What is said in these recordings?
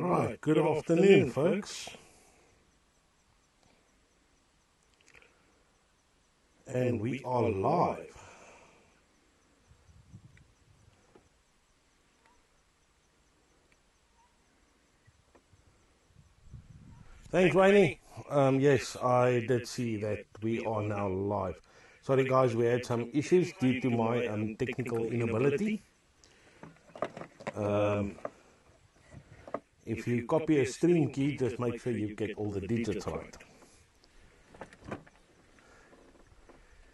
Alright, good afternoon, folks. And we are live. Thanks, Rainy. Yes, I did see that we are now live. Sorry guys, we had some issues due to my technical inability. If you copy a stream key, just make sure you get all the digits right.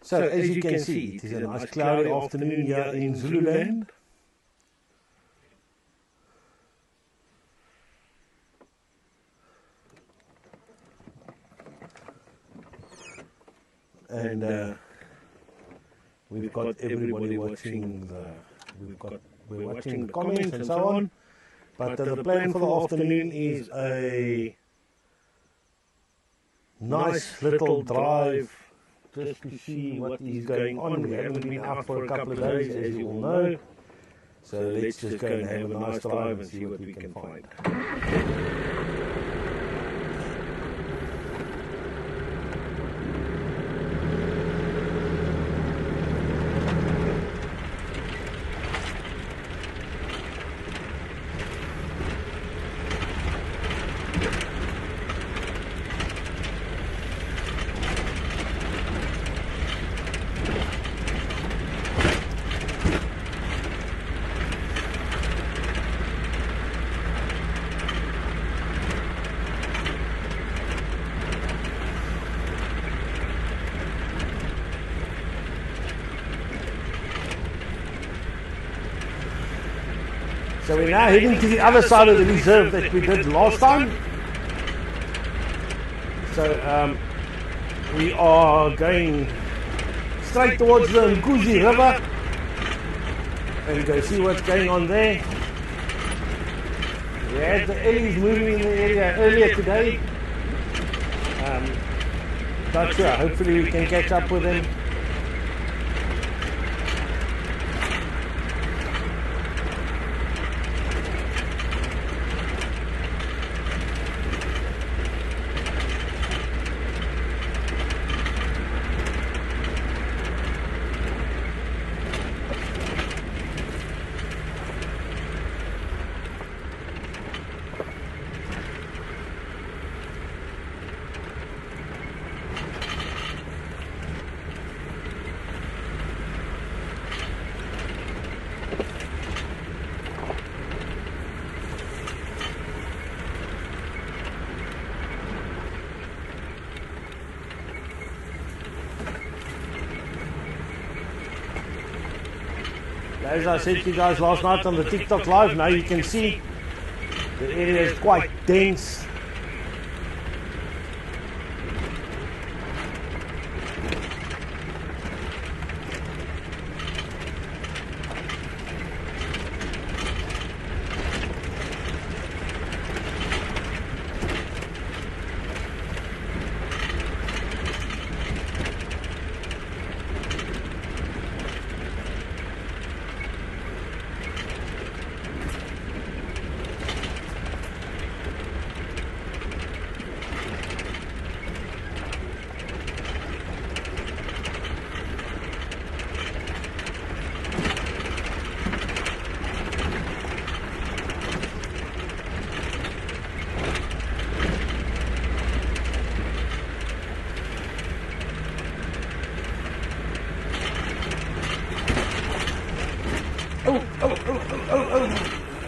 So, as you can see, it is a nice cloudy afternoon here in Zululand. And we've got everybody watching we're watching the comments and so on. But the plan for the afternoon is a nice little drive just to see what is going on. We haven't been out for a couple of days, as you all know. So let's just go and have a nice drive and see what we can find. So we're now heading to the other side of the reserve that we did last time. So we are going straight towards the Nkuzi River and go see what's going on there. We had the Ellies moving in the area earlier today. Not sure, hopefully we can catch up with them. As I said to you guys last night on the TikTok live, now you can see the area is quite dense.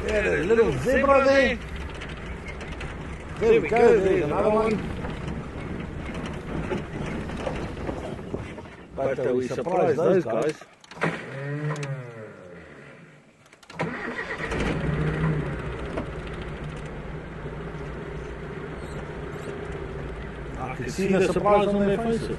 There's a little zebra there. There we go, there's another one. But we surprised those guys. I can see the surprise on their faces.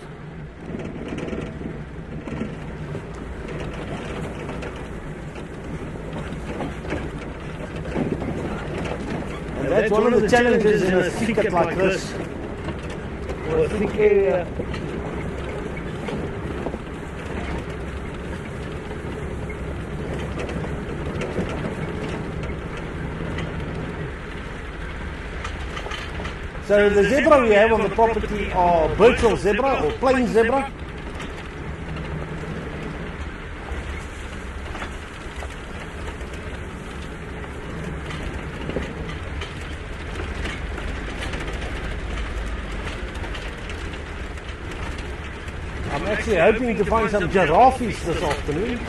That's one of the challenges in a thicket like this, or a thick area. So the zebra we have on the property are virtual zebra or plain zebra. I'm actually hoping to find some giraffes this afternoon.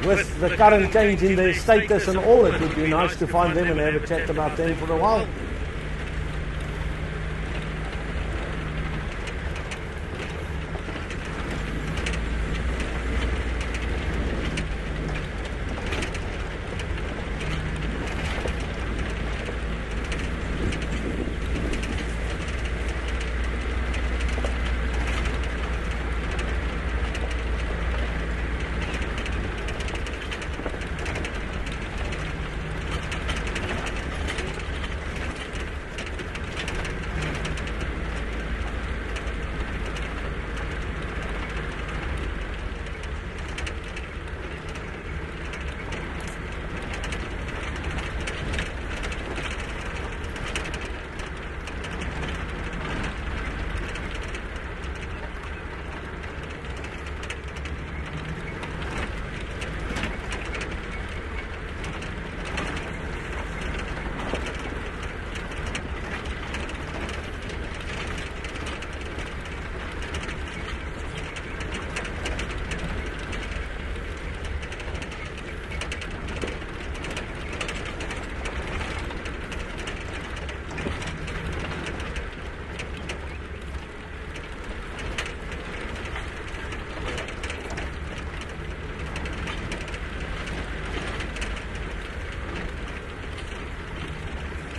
With the current change in their status and all, it would be nice to find them and have a chat about them for a while.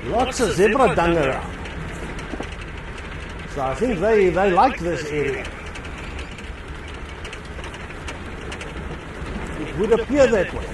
Lots of zebra dung around. So I think they like this area. It would appear that way.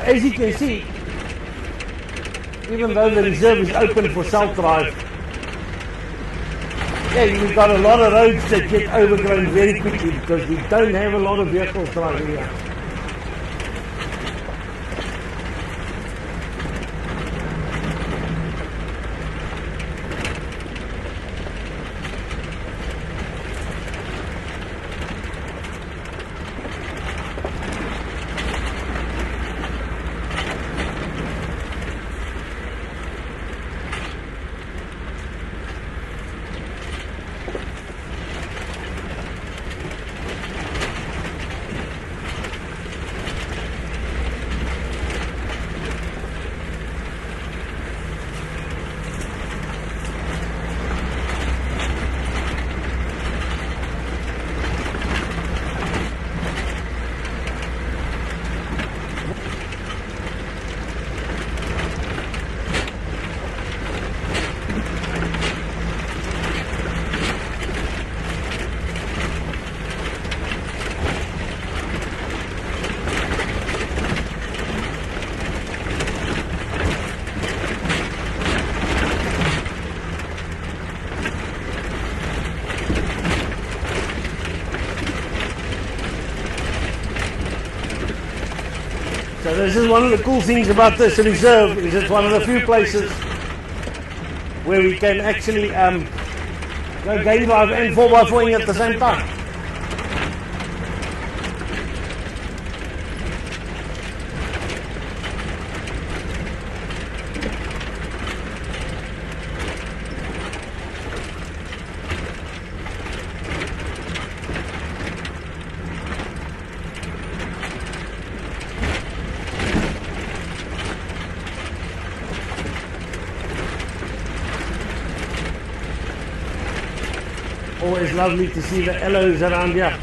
As you can see, even though the reserve is open for self-drive, yeah, you've got a lot of roads that get overgrown very quickly because we don't have a lot of vehicles driving here. this is one of the cool things about this reserve, is it's one of the few places where we can actually go game drive and 4x4ing at the same time. Always lovely to see the aloes around here.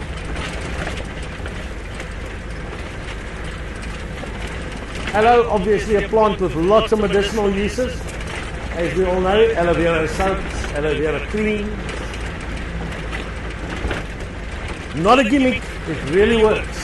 Aloe, obviously a plant with lots of medicinal uses. As we all know, aloe vera soaps, aloe vera cream. Not a gimmick, it really works.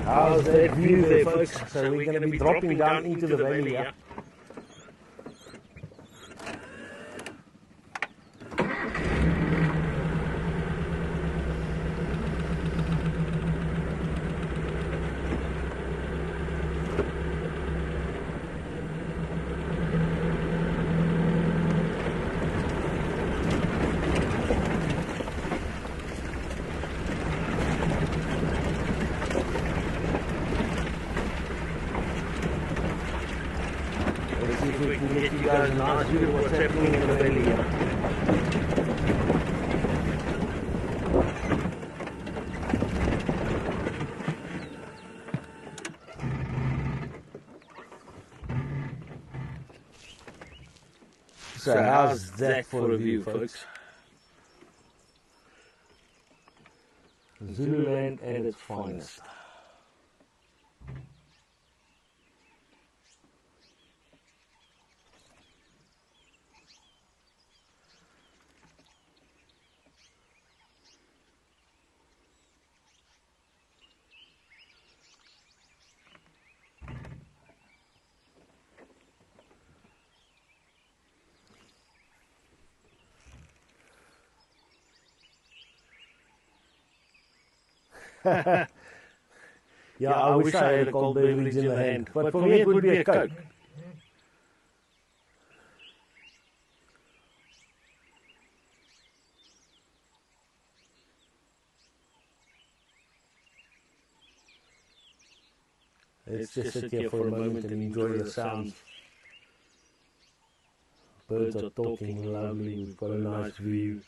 How's that view there, folks? So we're going to be dropping down into the valley here. See if we can get you guys a nice view of what's happening in the valley here. So how's that for a view, folks? Zululand at its finest. Yeah, I wish I had a cold beverage in the hand, but for me it would be a Coke. Let's just sit here for a moment and enjoy the sounds. Birds are talking lovely, we've got a nice view.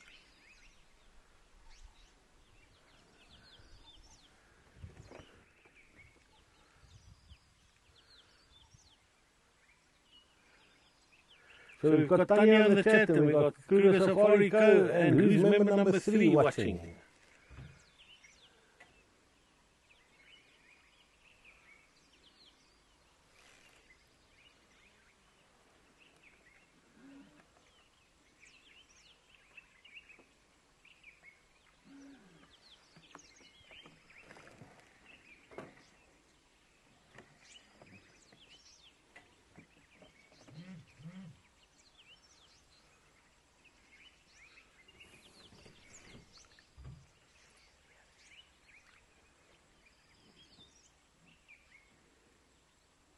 So we've got Tanya in the chat, and we've got Kruger Safari Co, and who's member number 3 watching?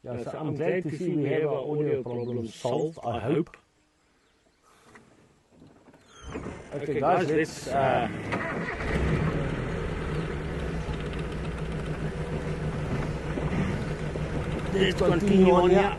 Yeah, so I'm glad to see we have our audio problem solved, I hope. Okay guys, let's continue on here.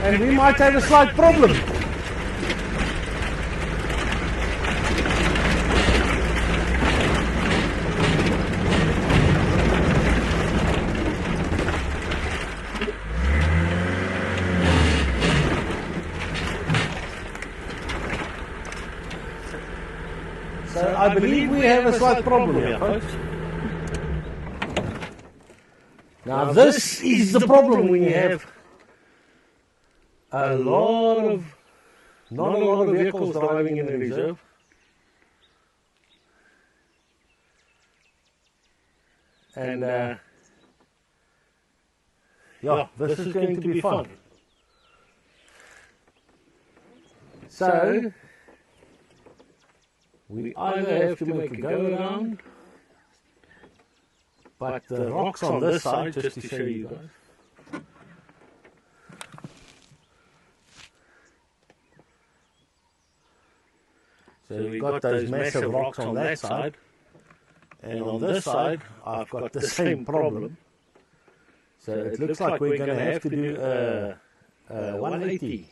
and we might have a slight problem. So I believe we have a slight problem here, folks. Now this is the problem when you have not a lot of vehicles driving in the reserve. And yeah, this is going to be fun. So we either have to make a go around, but the rocks on this side, just to show you guys. So we've got those massive rocks on that side, and on this side I've got the same problem. So it looks like we're going to have to do a 180.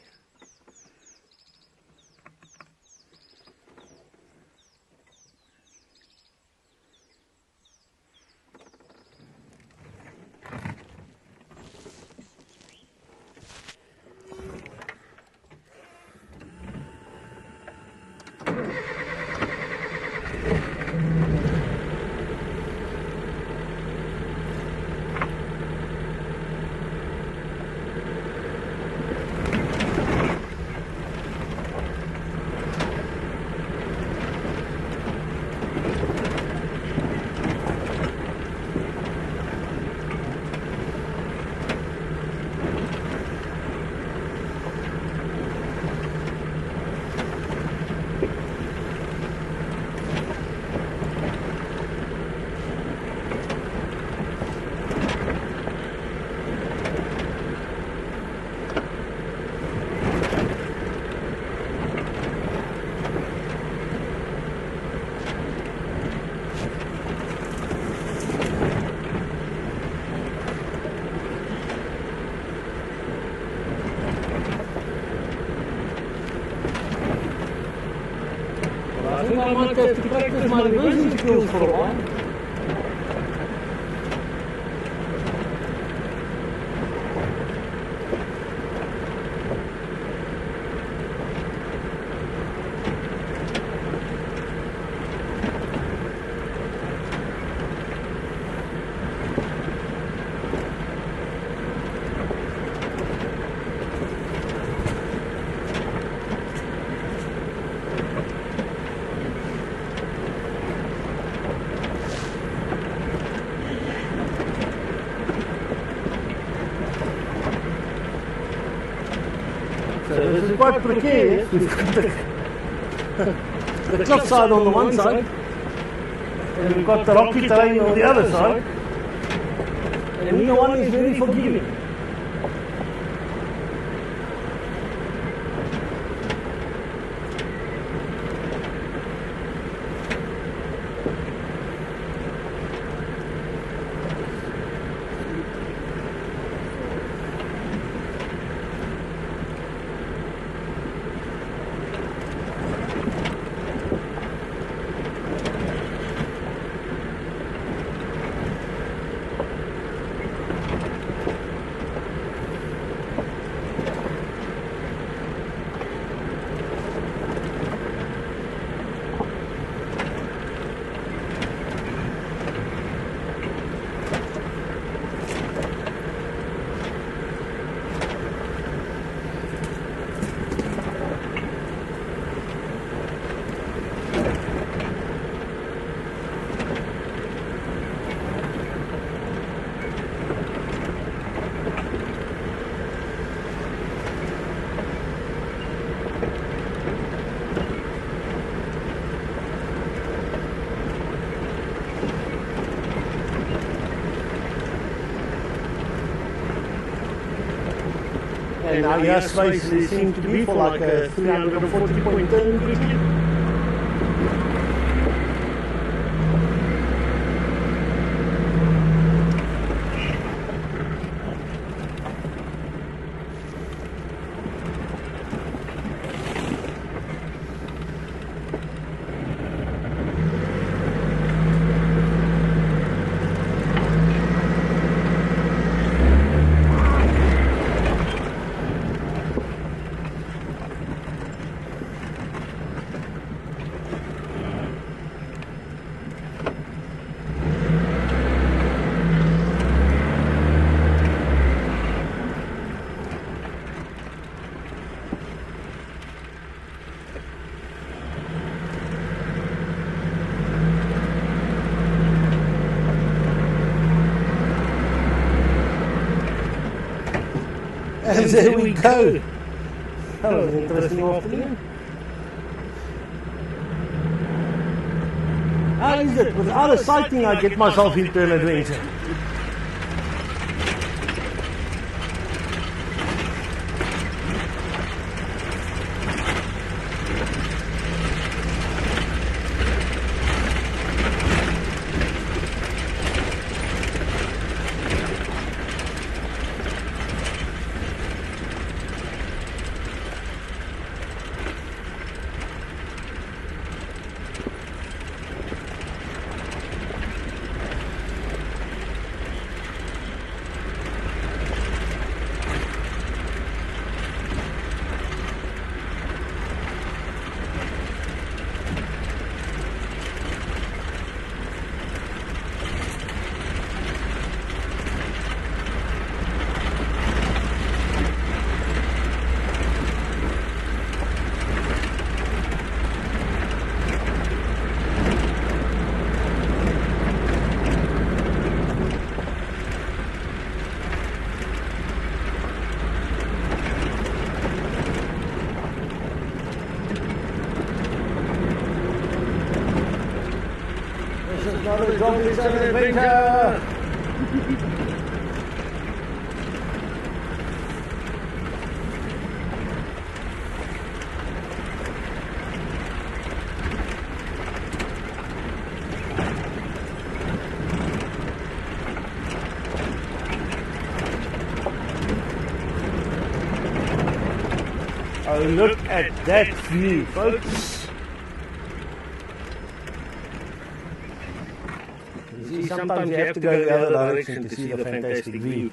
I think I might have to practice my reversing skills for a while. So this is quite precarious. We've got the cliffside on the one side, and we've got the rocky terrain on the other side, and neither one is very forgiving. And now your space seems to be for like a 340-point turn cricket. And there we go. That was an interesting afternoon. How is it? Without a sighting, I get myself into an adventure. Another zombie adventure! Oh, look at that view, folks! Sometimes you have to go the other direction to see the fantastic view.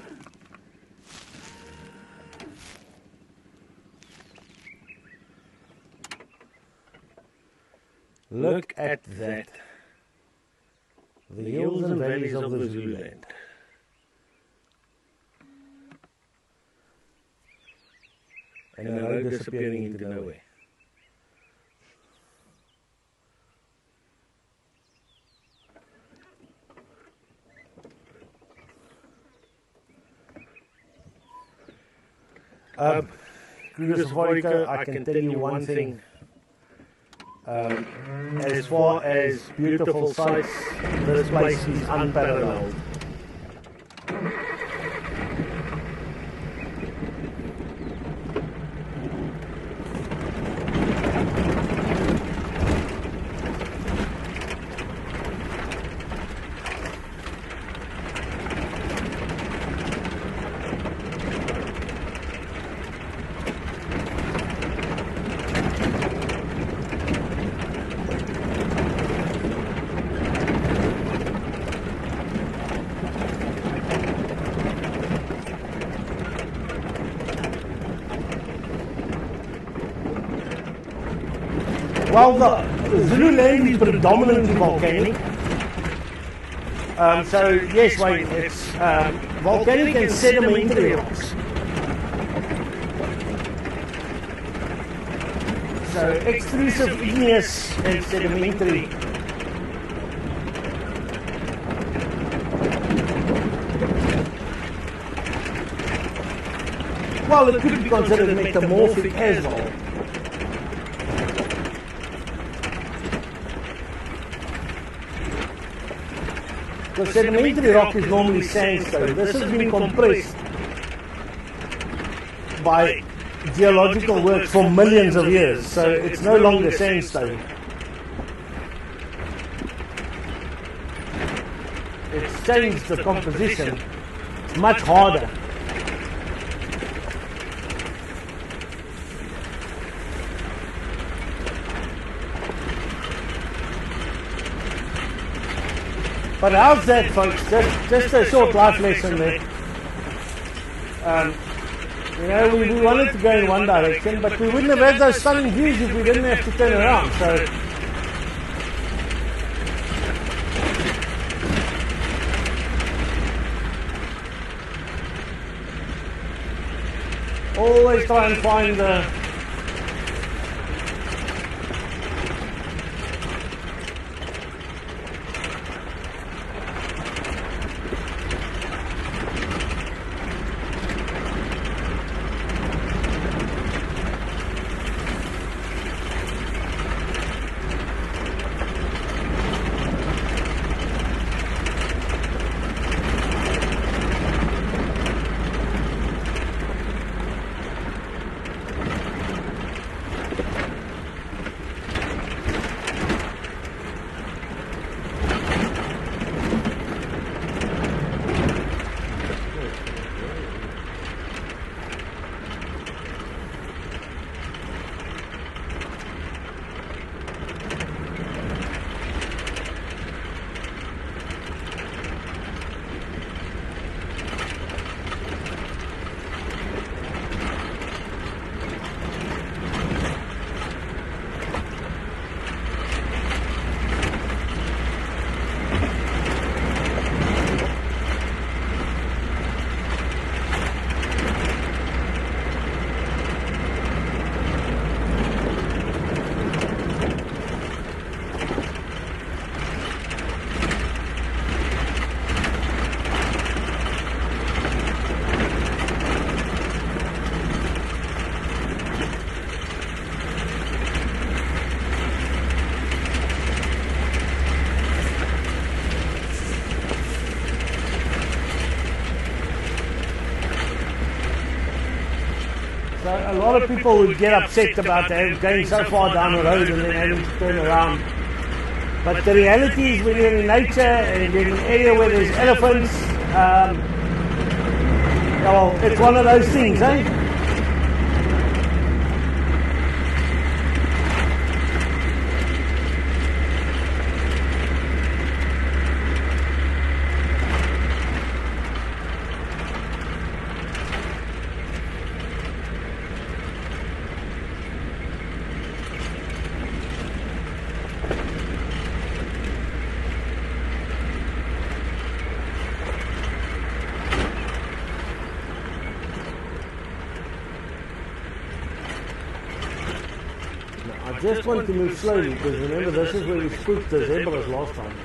Look at that. The hills and valleys of the Zululand. And the road disappearing into nowhere. Cruiser Safaricom, I can tell you one thing. As far as beautiful sights, this place is unparalleled. Well, the Zululand is predominantly volcanic. So yes, Wayne, it's volcanic and sedimentary rocks. So extrusive, igneous and sedimentary. Well, it could be considered metamorphic as well. Because sedimentary rock is normally sandstone. This has been compressed by geological work for millions of years, so it's no longer sandstone. It's changed the composition. It's much harder. But how's that, folks? Just a short life lesson there. You know, we wanted to go in one direction, but we wouldn't have had those stunning views if we didn't have to turn around. So, always try and find the So a lot of people would get upset about that, going so far down the road and then having to turn around. But the reality is when you're in nature and you're in an area where there's elephants, well, it's one of those things, eh? I just want to move slowly because remember this is where we spooked the zebras last time.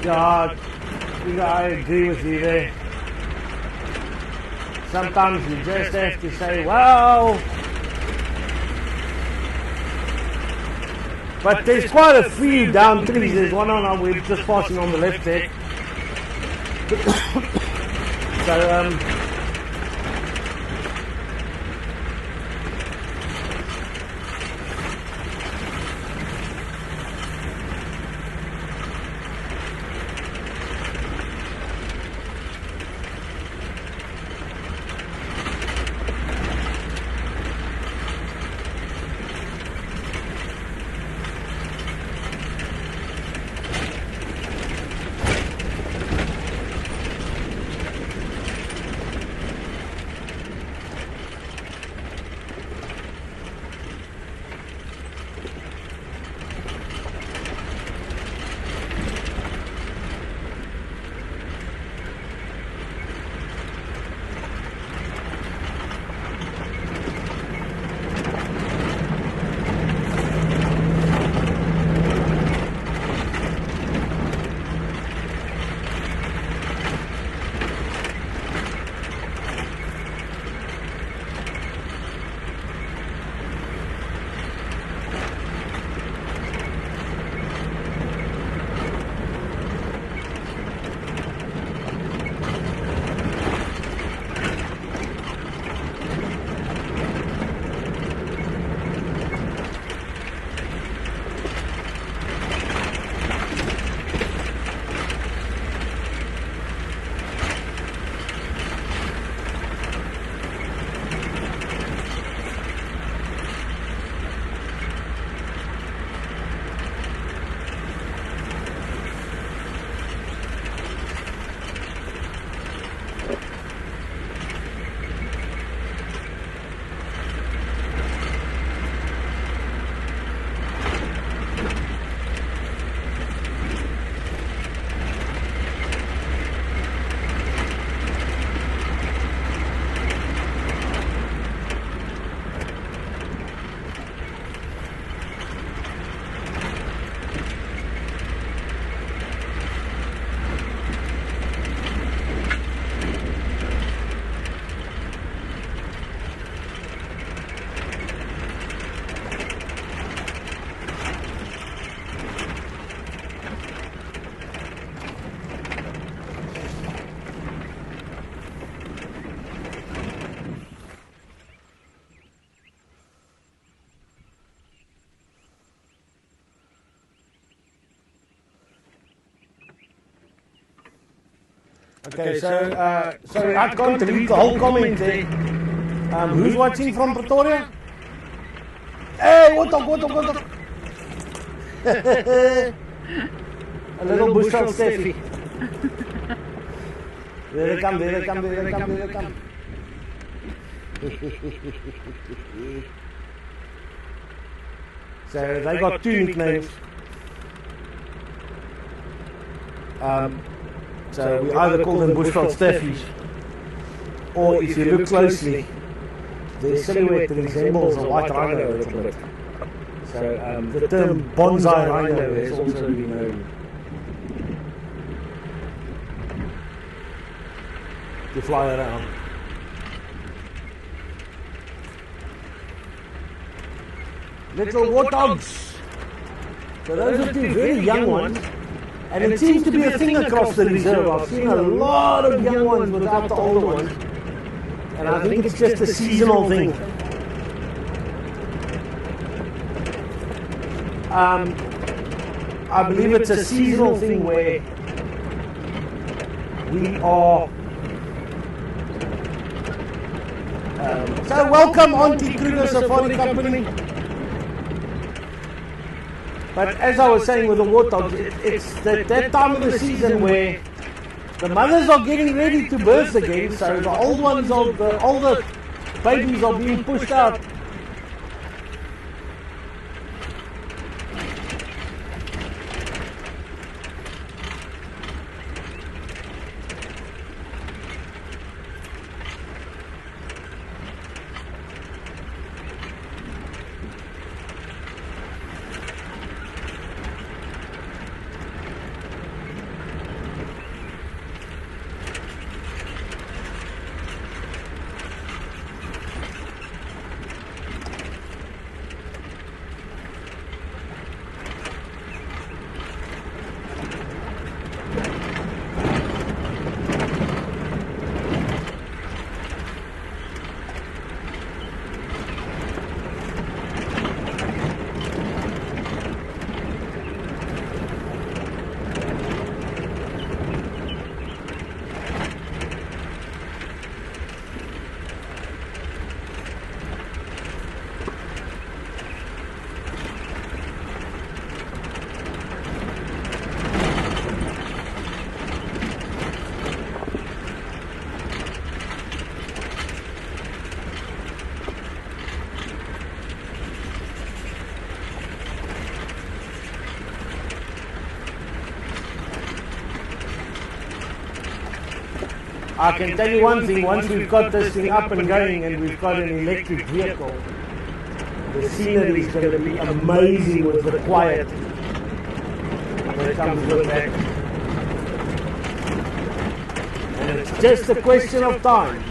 Yeah, I agree with you there. Sometimes you just have to say, wow. But there's quite a few down trees. There's one on our, we're just passing on the left there. So, okay, so sorry, I can't read the whole comment there. Who's watching from Pretoria? Hey, what up? A little bushel Steffi. There they come. So they got two nicknames. So we either call them bushveld staffies, or if you look closely, their silhouette resembles a white rhino a little bit. So the term bonsai rhino has also been to fly around. Little warthogs. So those are two very young ones, and it seems to be a thing across the reserve. I've seen a lot of young ones without the older ones, and I think it's just a seasonal thing. I believe it's a seasonal thing where we are. So welcome Auntie Kruger Safari Company. But as I was saying with the warthogs, it's that time of the season where the mothers are getting ready to birth again, so the old ones, the older babies are being pushed out. I can tell you one thing, once we've got this thing up and going and we've got an electric vehicle, the scenery is going to be amazing with the quiet that comes with that. And it's just a question of time.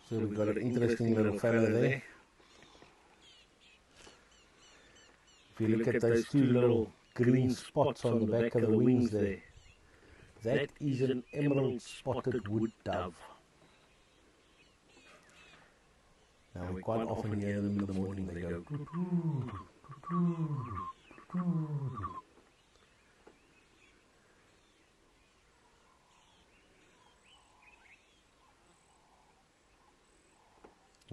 So we've got an interesting little fellow there. If you look at those two little green spots on the back of the wings there, that is an emerald spotted wood dove. Now we quite often hear them in the morning, they go doo-doo, doo-doo, doo-doo.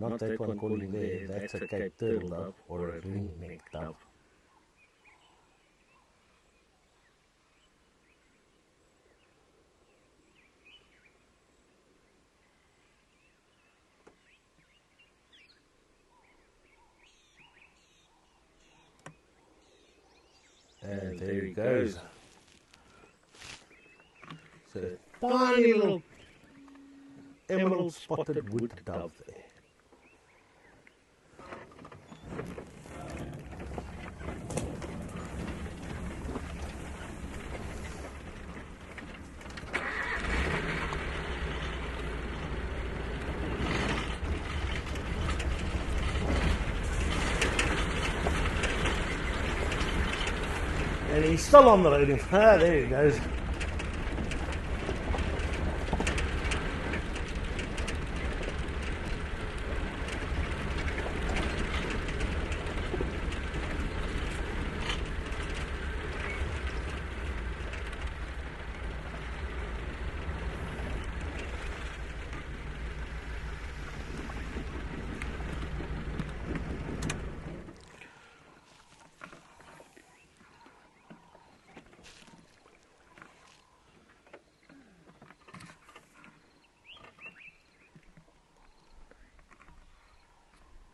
Not that one calling there, that's a Cape turtle dove or a ring-necked dove. And there he goes. So tiny little emerald spotted wood dove there. And he's still on the road. Ah, there he goes.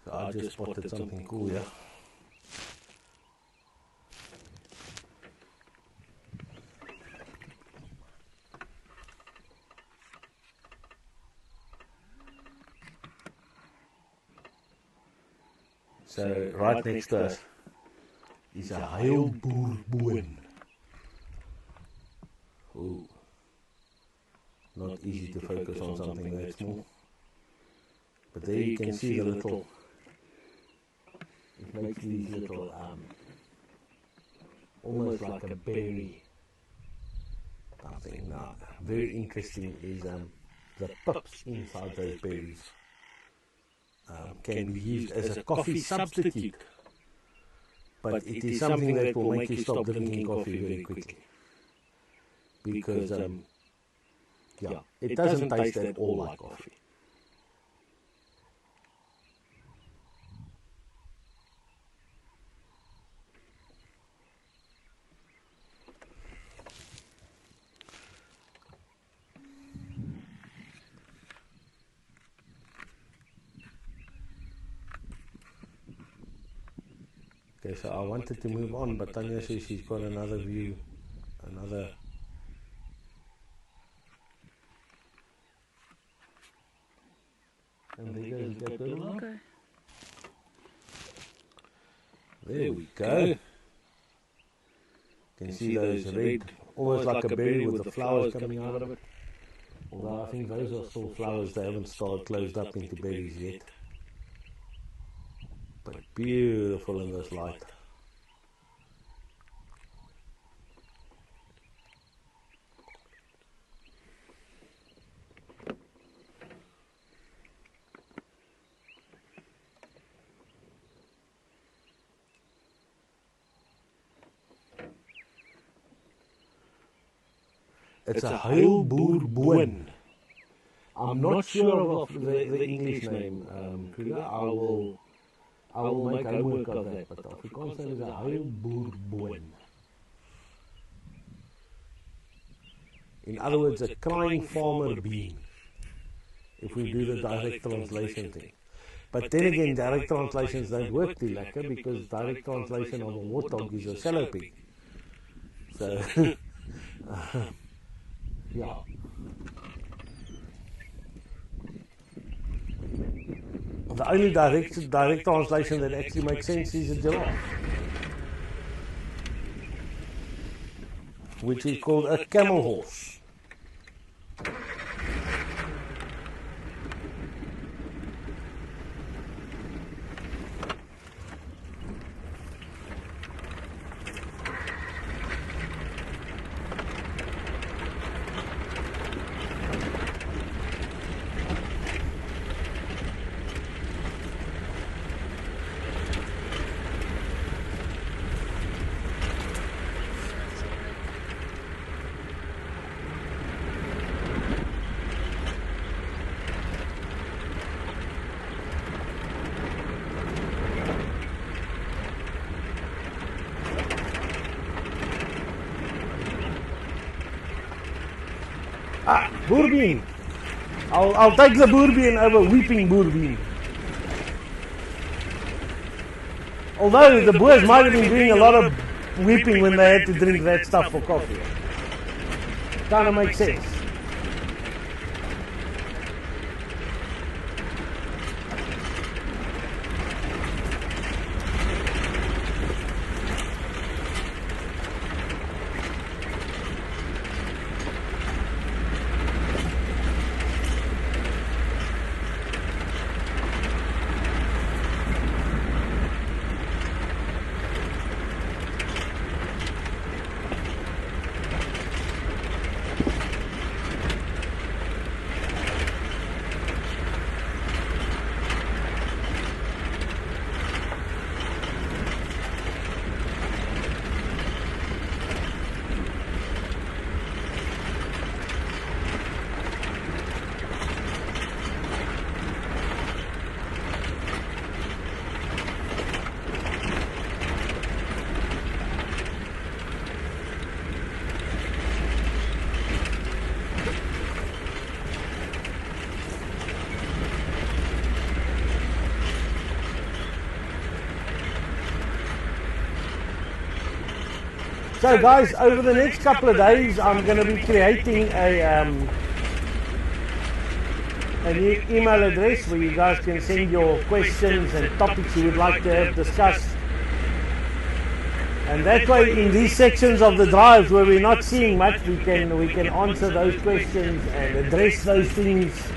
So I just spotted something cool here. So right next to us is a heilboerboon. Ooh, not easy to focus on something that small. But there you can see the little, it makes these little, almost like a berry something. Now, very interesting is the pips inside those berries can be used as a coffee substitute. But it is something that will make you stop drinking coffee very quickly. Because, yeah, it doesn't taste at all like coffee. Okay, so I wanted to move on, but Tanya says she's got another view, another. And there goes that little one. Okay. There we go. You can see those red, almost like a berry with the flowers coming out of it. Although I think those are still flowers, they haven't started closed up into berries yet. But beautiful in this light. It's a heilboerboon. I'm not sure of the English name, Kruger. I will make homework of that, but the Afrikaans name is a heilboerboon. In other words, a crying farmer bean, if we do the direct translation thing. But then again, direct translations don't work too lekker, because direct translation of a warthog is a shallow pig. So, yeah. The only direct translation that actually makes sense is a giraffe, which is called a camel horse. Boerbean. I'll take the boerbean over weeping boerbean. Although the Boers might have been doing a lot of weeping when they had to drink that stuff for coffee. Kind of makes sense. So guys, over the next couple of days I'm going to be creating a new email address where you guys can send your questions and topics you would like to have discussed. And that way, in these sections of the drives where we're not seeing much, we can answer those questions and address those things.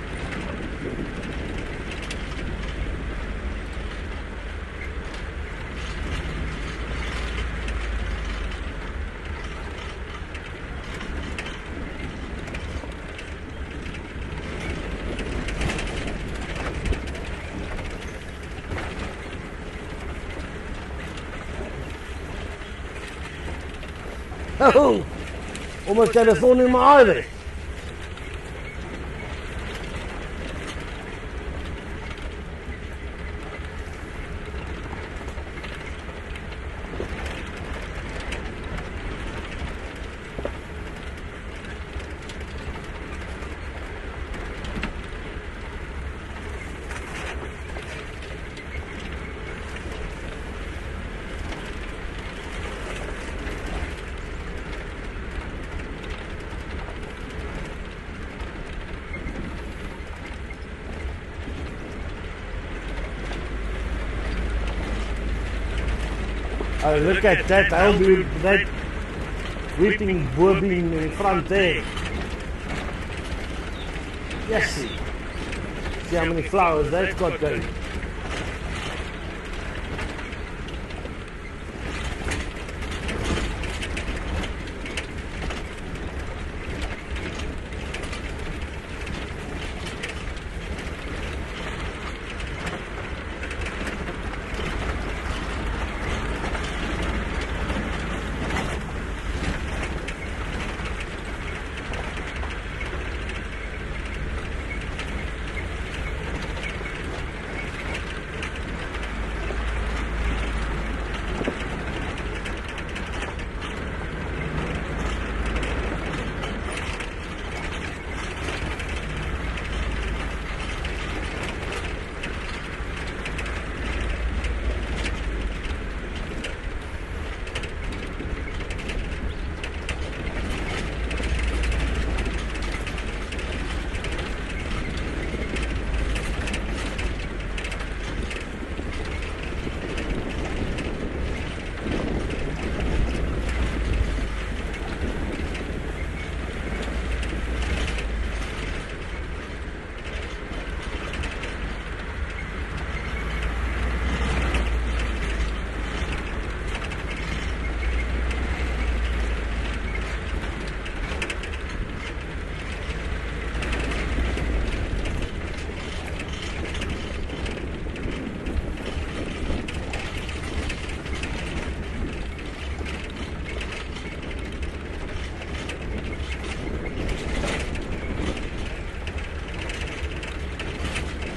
Oh, almost had a thorn in my eye there. Oh, look at that, I'll do that weeping boerbean in front there. Yes, see how many flowers that's got going.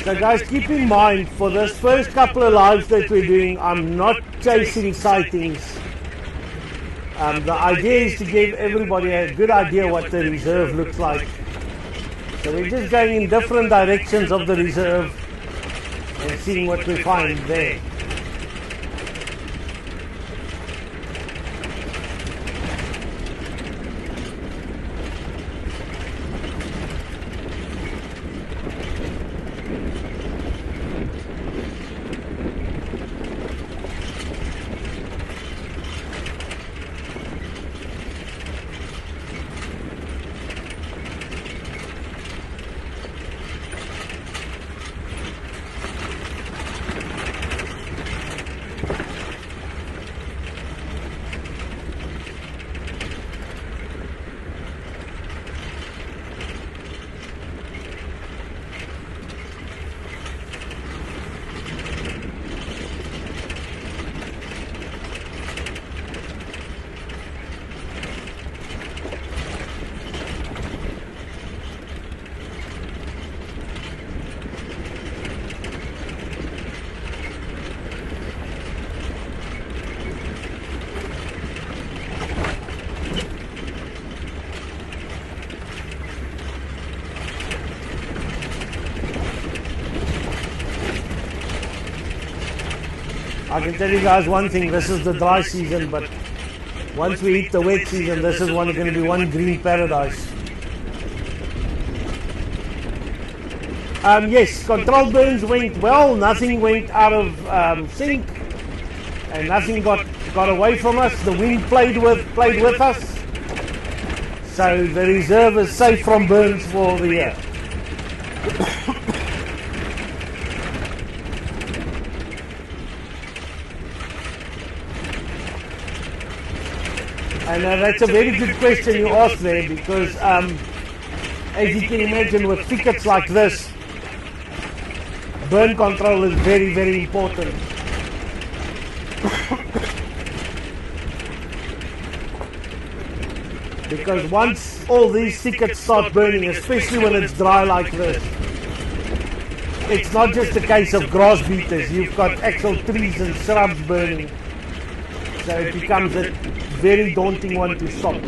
So guys, keep in mind, for this first couple of lives that we're doing, I'm not chasing sightings. The idea is to give everybody a good idea what the reserve looks like. So we're just going in different directions of the reserve and seeing what we find there. I can tell you guys one thing, this is the dry season, but once we hit the wet season, this is going to be one green paradise. Yes, control burns went well, nothing went out of sync, and nothing got away from us. The wind played with us, so the reserve is safe from burns for the year. And that's a very good question you asked there, because as you can imagine, with thickets like this, burn control is very, very important. Because once all these thickets start burning, especially when it's dry like this, it's not just a case of grass beaters, you've got actual trees and shrubs burning. So it becomes a very daunting one to stop.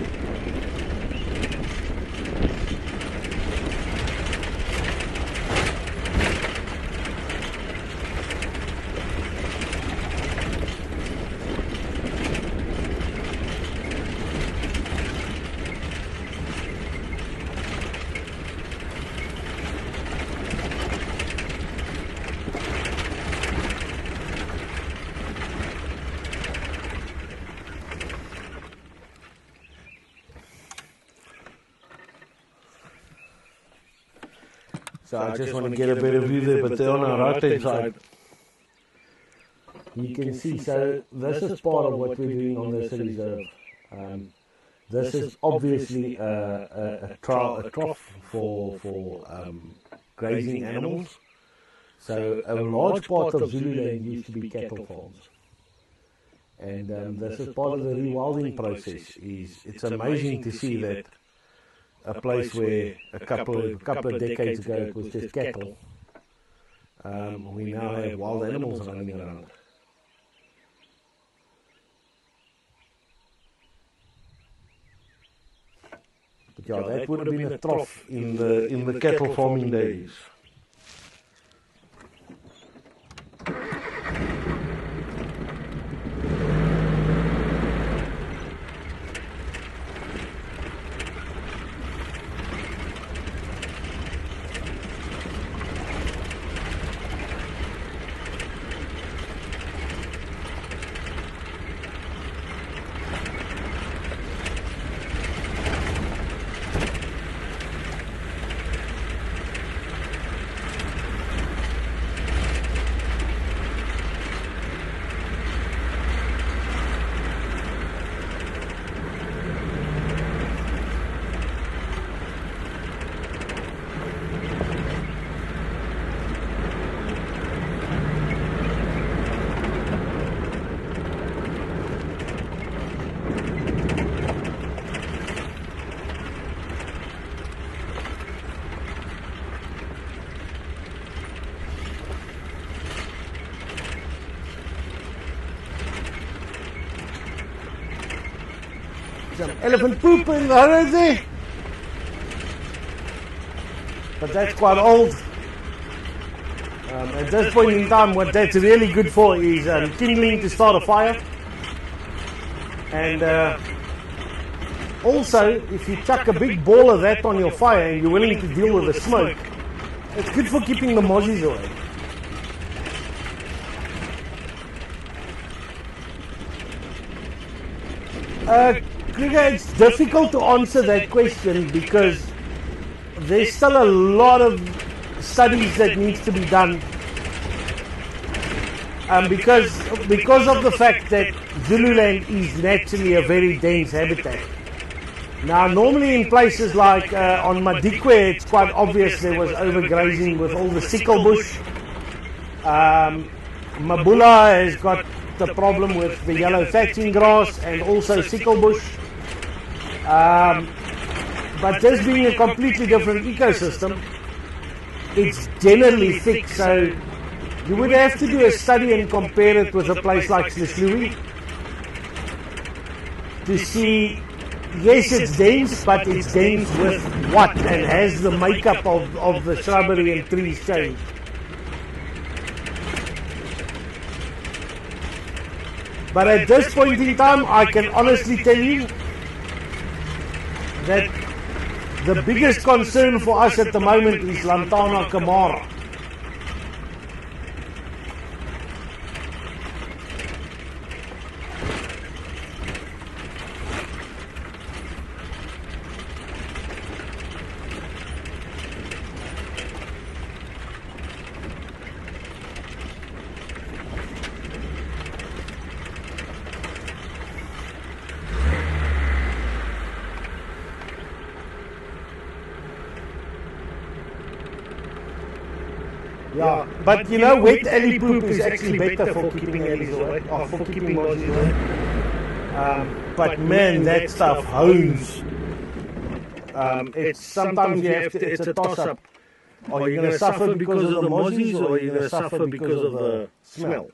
So I just want to get a better view there, but they're on our right hand side. You can see, so this is part of what we're doing on this reserve. This is obviously a trough for grazing animals. So a large part of Zululand used to be cattle farms. And this is part of the rewilding process. It's amazing to see that a place where a couple of decades ago it was just cattle, we now have wild animals running around. But yeah, that would have been a trough in the cattle farming days. Some elephant poop in the road there. but that's quite old. At this point in time, what that's really good for is kindling to start a fire. And also, if you chuck a big ball of that on your fire and you're willing to deal with the smoke, it's good for keeping the mozzies away. Kruger, it's difficult to answer that question because there's still a lot of studies that needs to be done. Because of the fact that Zululand is naturally a very dense habitat. Now, normally in places like on Madikwe, it's quite obvious there was overgrazing with all the sickle bush. Mabula has got the problem with the yellow thatching grass and also sickle bush. But this being a completely different ecosystem, it's generally thick, so you would have to do a study and compare it with a place like Slisluwi to see, yes, it's dense, but it's dense with what, and has the makeup of the shrubbery and trees changed. But at this point in time, I can honestly tell you that the biggest concern for us at the moment is Lantana camara. Yeah, but you know, wet alley poop is actually better for keeping alleys away, or for keeping mozzies away. But man, that stuff hones. It's sometimes you have to, it's a toss-up. Are you going to suffer because of the mozzies, or are you going to suffer because of the smell?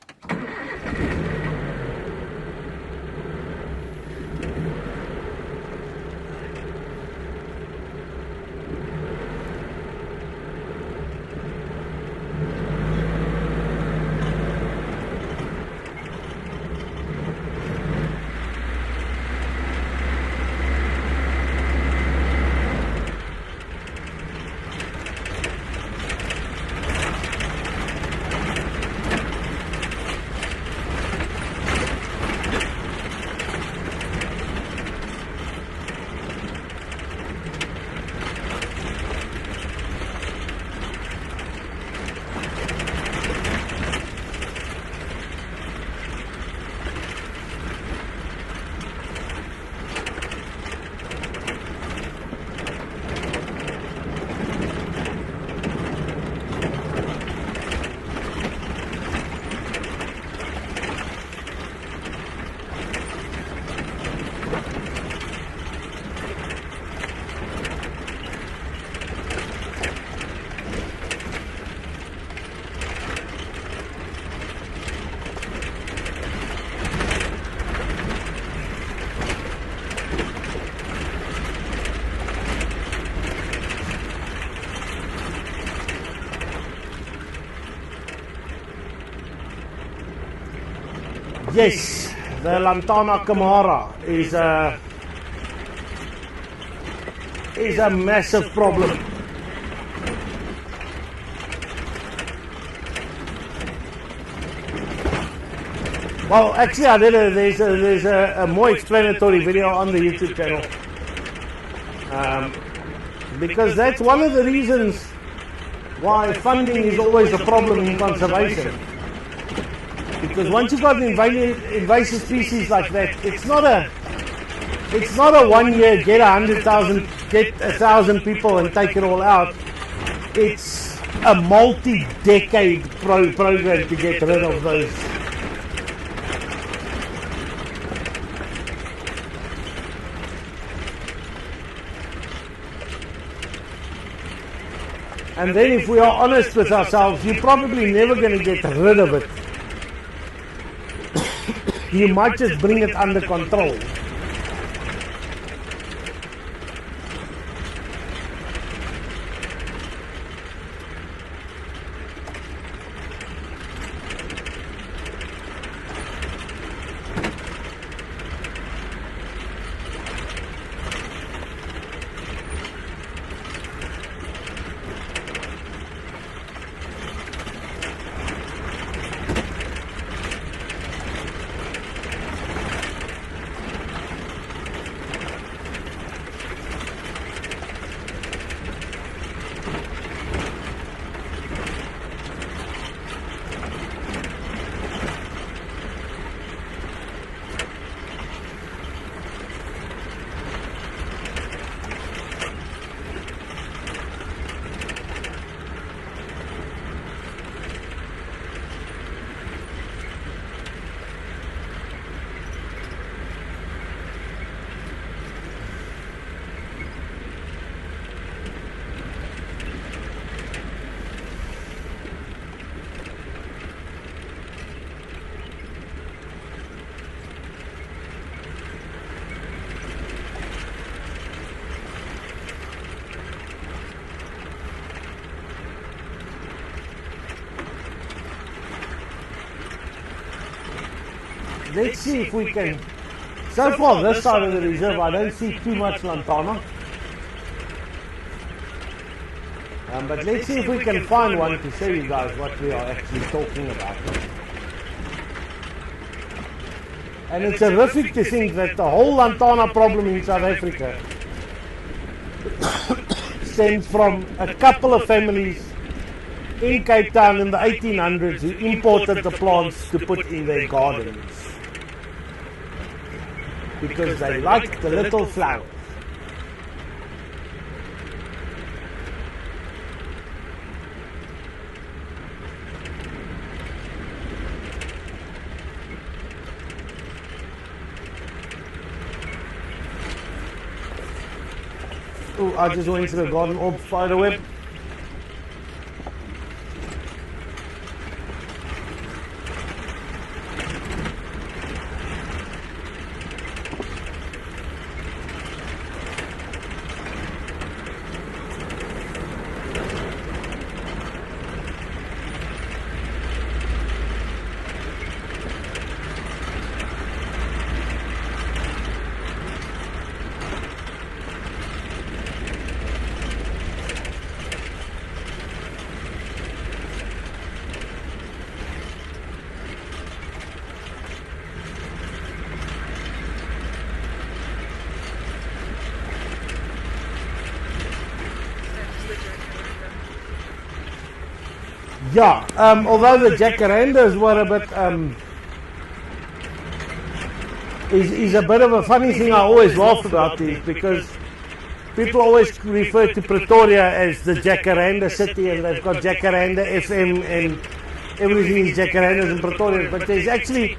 Yes, the Lantana camara is a massive problem. Well, actually, there's a more explanatory video on the YouTube channel, because that's one of the reasons why funding is always a problem in conservation. Because once you've got an invasive species like that, it's not a 1 year get 100,000, get 1,000 people and take it all out. It's a multi-decade program to get rid of those. And then if we are honest with ourselves, you're probably never going to get rid of it. You might just bring it under control. let's see if we can. So far, this side of the reserve, I don't see too much lantana. But let's see if we can find one to show you guys what we are actually talking about. And it's horrific to think that the whole lantana problem in South Africa stems from a couple of families in Cape Town in the 1800s who imported the plants to put in their gardens because they liked the little flowers. Oh, I just went to the garden orb spider web. Yeah, although the jacarandas were a bit, is a bit of a funny thing. I always laugh about these because people always refer to Pretoria as the jacaranda city, and they've got jacaranda FM and everything is jacarandas in Pretoria. But there's actually,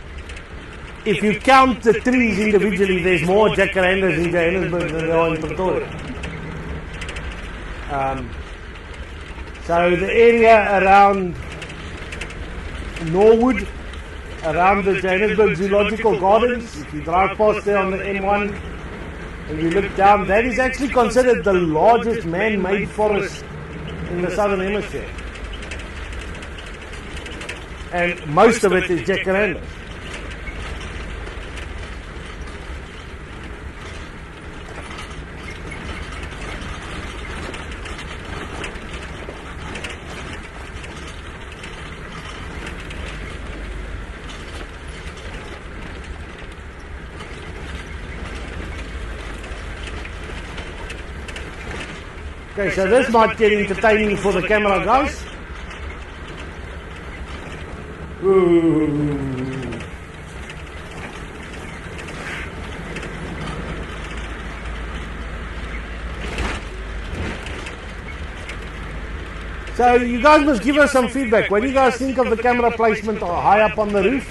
if you count the trees individually, there's more jacarandas in Johannesburg than there are in Pretoria. So the area around Norwood, around the Johannesburg Zoological Gardens, if you drive past there on the M1 and you look down, that is actually considered the largest man-made forest in the southern hemisphere. And most of it is jacarandas. Okay, so this might get entertaining for the camera, guys. Ooh. So you guys must give us some feedback. What do you guys think of the camera placement high up on the roof?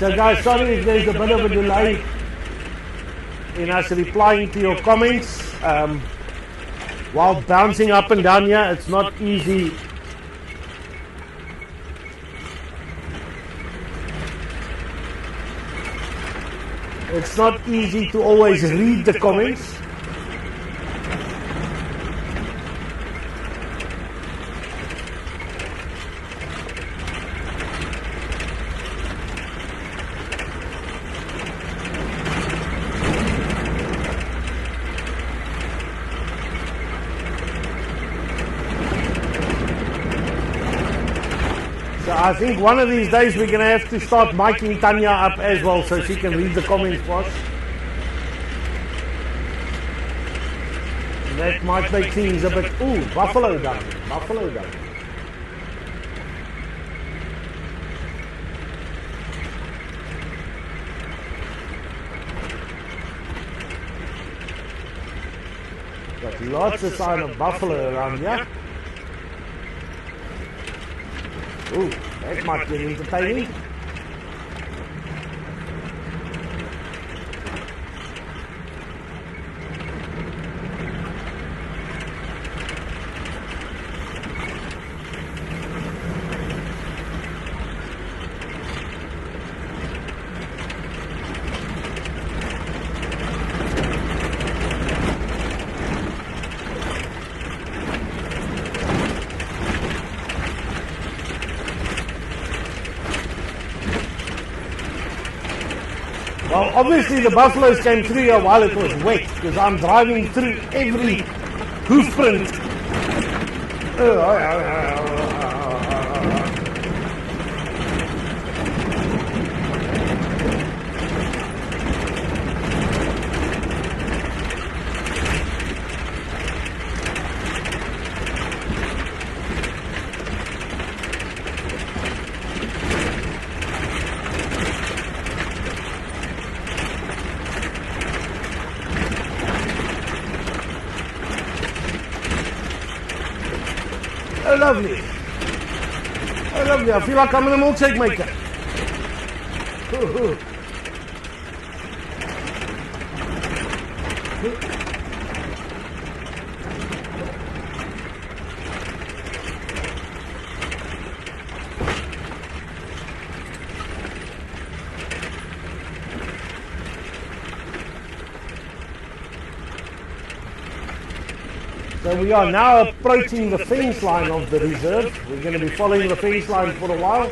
So guys, sorry if there's a bit of a delay in us replying to your comments. While bouncing up and down here, it's not easy. It's not easy to always read the comments. I think one of these days we're going to have to start miking Tanya up as well so she can read the comments for us. that might make things a bit... Ooh, buffalo down there, buffalo down there. Got lots of sign of buffalo around here. Ooh, that might be entertaining. Well, obviously the buffaloes came through here while it was wet, because I'm driving through every hoof print. Oh, lovely. Oh, lovely. I feel like I'm in a milkshake maker. Ooh. So we are now approaching the fence line of the reserve. We're going to be following the fence line for a while.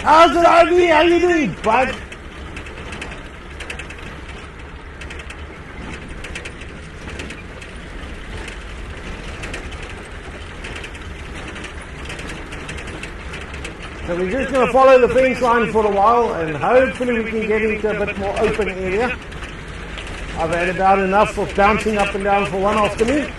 How's it, Ivy? How you doing, bud? So we're just going to follow the fence line for a while and hopefully we can get into a bit more open area. I've had about enough of bouncing up and down for one afternoon.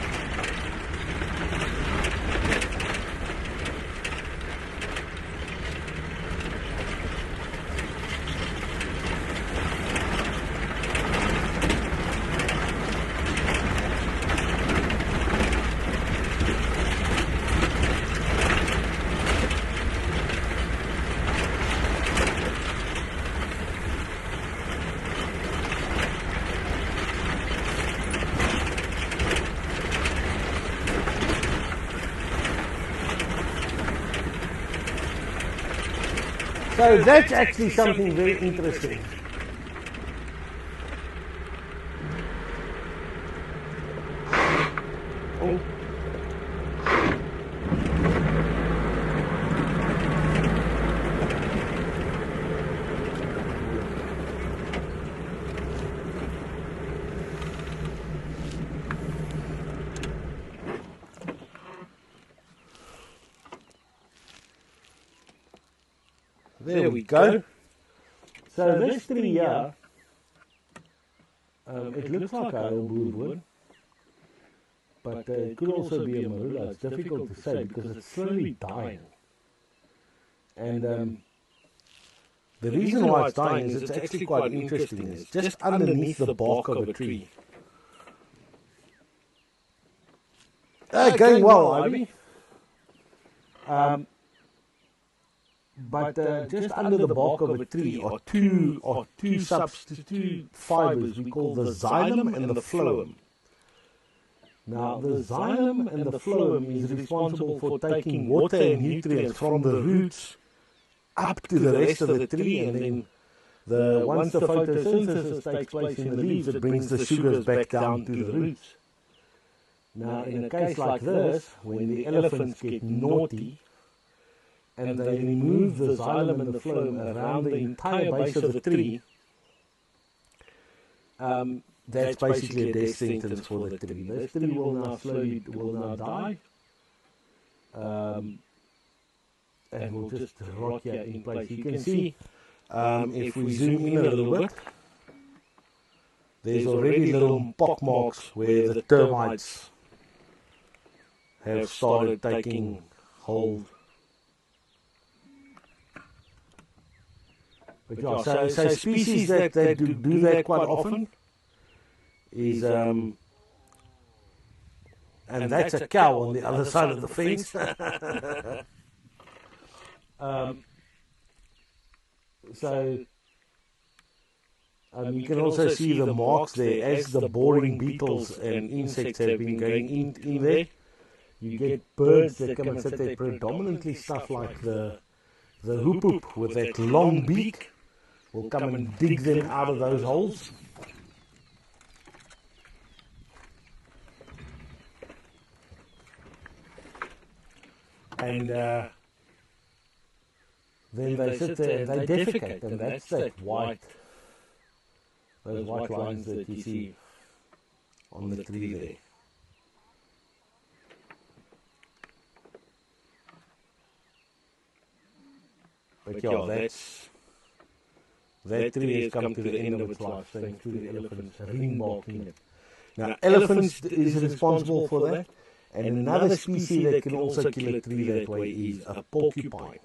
So that's actually something very interesting. Oh. There we go. So this tree here, it looks like a old wood, but it could also be a marula. It's difficult to say because it's slowly dying. And the reason why it's dying is it's actually quite interesting. It's just underneath the bark of a tree. Going well, Ivy. But just under the bark of a tree are two substitute fibers we call the xylem and the phloem. Now the xylem and the phloem is responsible for taking water and nutrients from the roots up to the rest of the tree, and then once the photosynthesis takes place in the leaves, it brings the sugars back down to the roots. Now in a case like this, when the elephants get naughty, and they remove the xylem and the phloem around the entire base of the tree, that's basically a death sentence for the tree. This tree will now die, and will just rot here in place. You can see, if we zoom in a little bit, there's already little pock marks where the termites have started taking hold. But yeah, so species that do that quite often is, and that's a cow on the other side of the fence. So you can also see the marks there as the boring beetles and insects have been going in there. You get birds that come and sit there, predominantly stuff like the hoop with that long beak will come and dig them out of those holes. And then they sit there and they defecate, and that's those white lines that you see on the tree there. But yeah, that tree has come to the end of its life, thanks to the elephants ring-barking it. Now, elephants is responsible for that, and another species that can also kill a tree that way is a porcupine.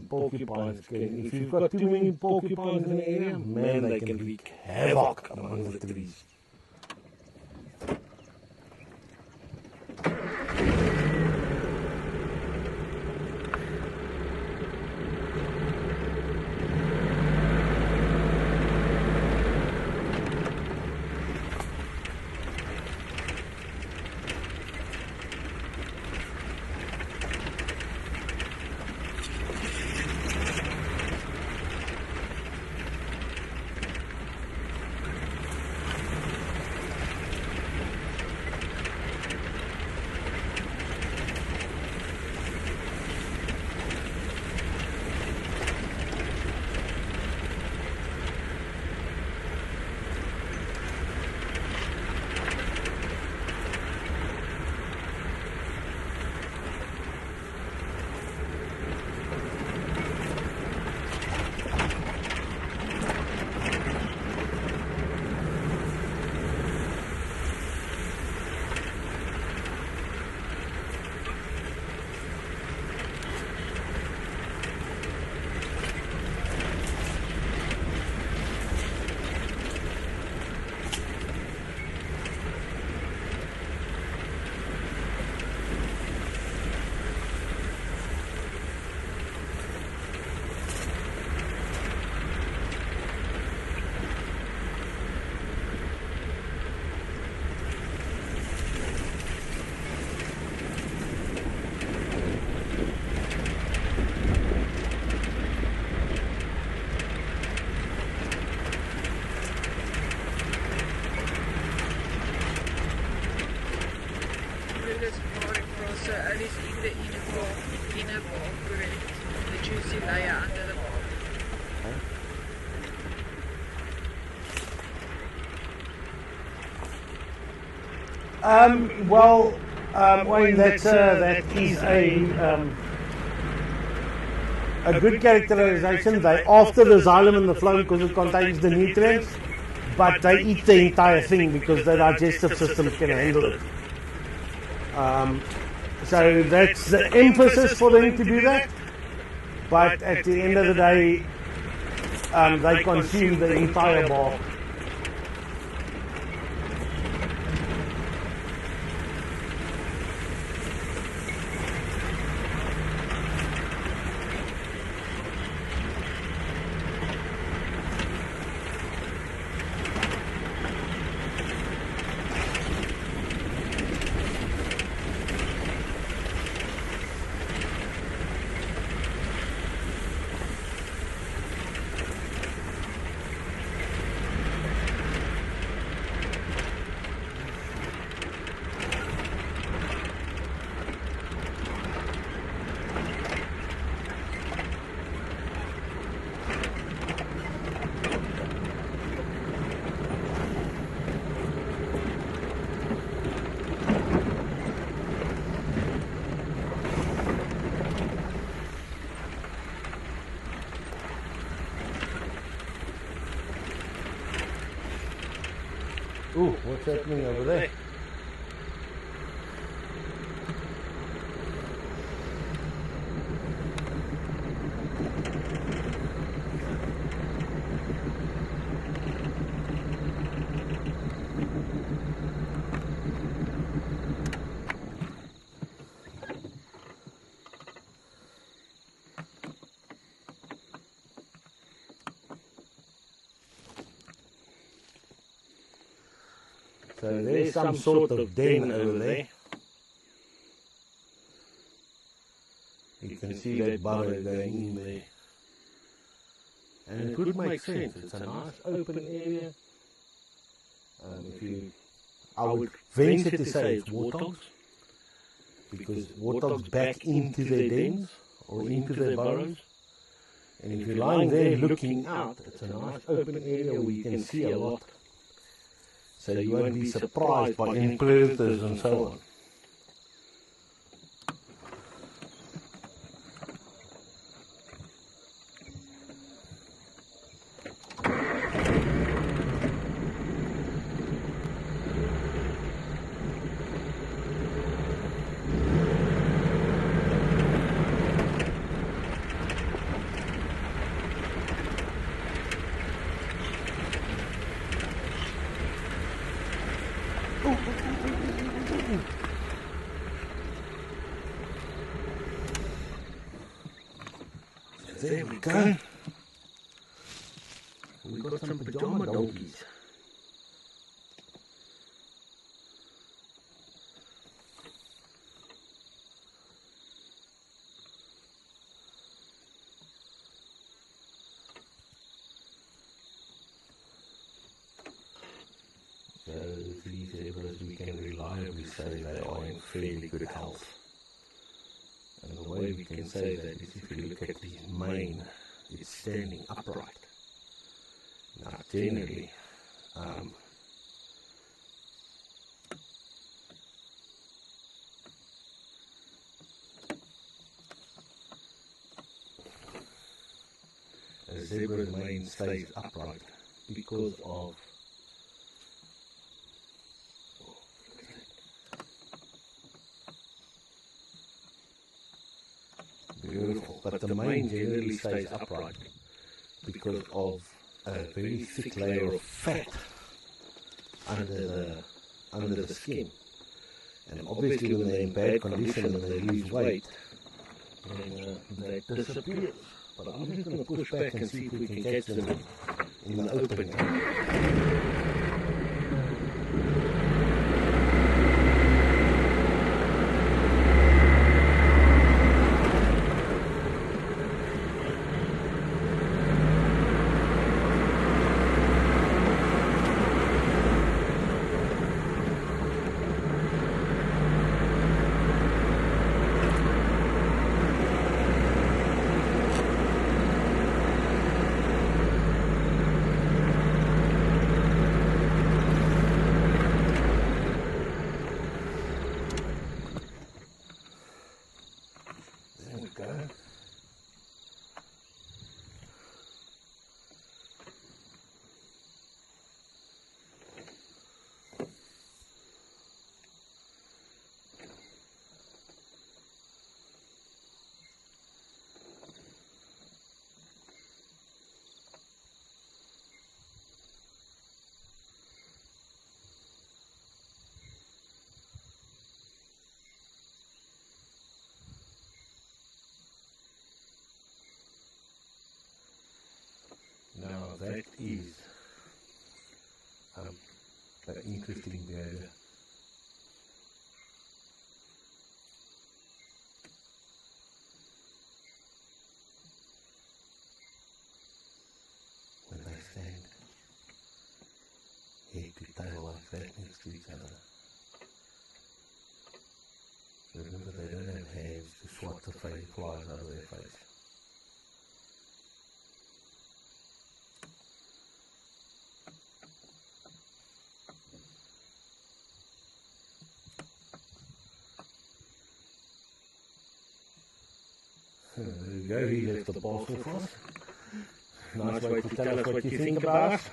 Porcupines can, if you've got too many porcupines in the area, man, they can wreak havoc among the trees. Wayne, that is a good characterization. They after the xylem and the phloem because it contains the nutrients, but they eat the entire thing because their digestive system can handle it. So that's the emphasis for them to do that. But at the end of the day, they consume the entire bark. Ooh, what's happening over there? So there's some sort of den over there. You can see that burrow going in there. And it would make sense. It's a nice open area. I would venture to say it's warthogs, because warthogs back into their dens or into their burrows. And if you're lying there looking out, it's a nice open area where you can see a lot. So you won't be surprised by any predators and so on. There we go. We've got some pajama donkeys. So these zebras, we can reliably say they are in fairly good health. And the way we can say that is if you look at the mane, it's standing upright. Now generally, a zebra's mane stays upright because of beautiful, but the mane generally stays upright because of a very thick layer of fat under the skin. And obviously when they're in bad condition and they lose weight, then that disappears. But I'm just going to push back and see if we can catch them in the open. Now that is an interesting behavior. When they stand head to tail like that next to each other. Remember, they don't have hands to swat the flies out of their face. There we go, he left the parcel for us. Nice way to tell us what you think about us.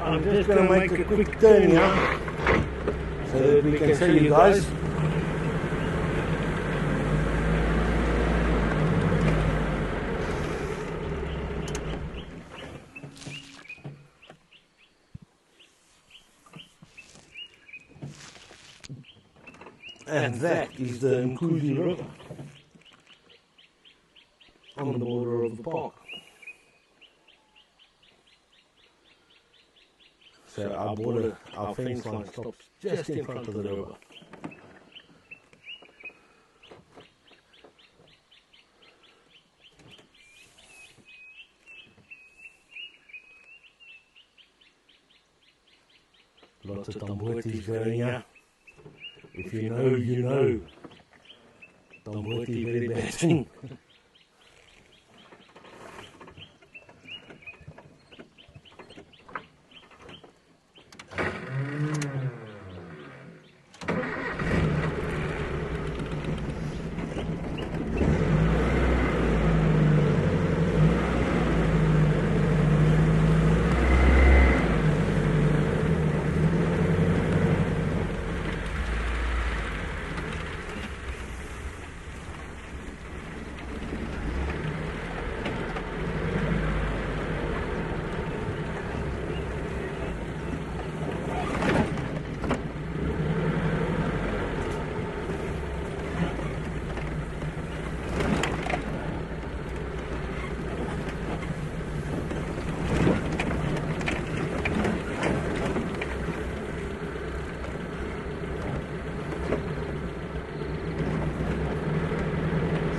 I'm just going to make a quick turn here so that we can show you guys. And that is the Mkuzi River on the border of the park. So our fence line stops just in front of the river. Lots of tambotis going here. If you know, you know. Tamboti, very bad thing.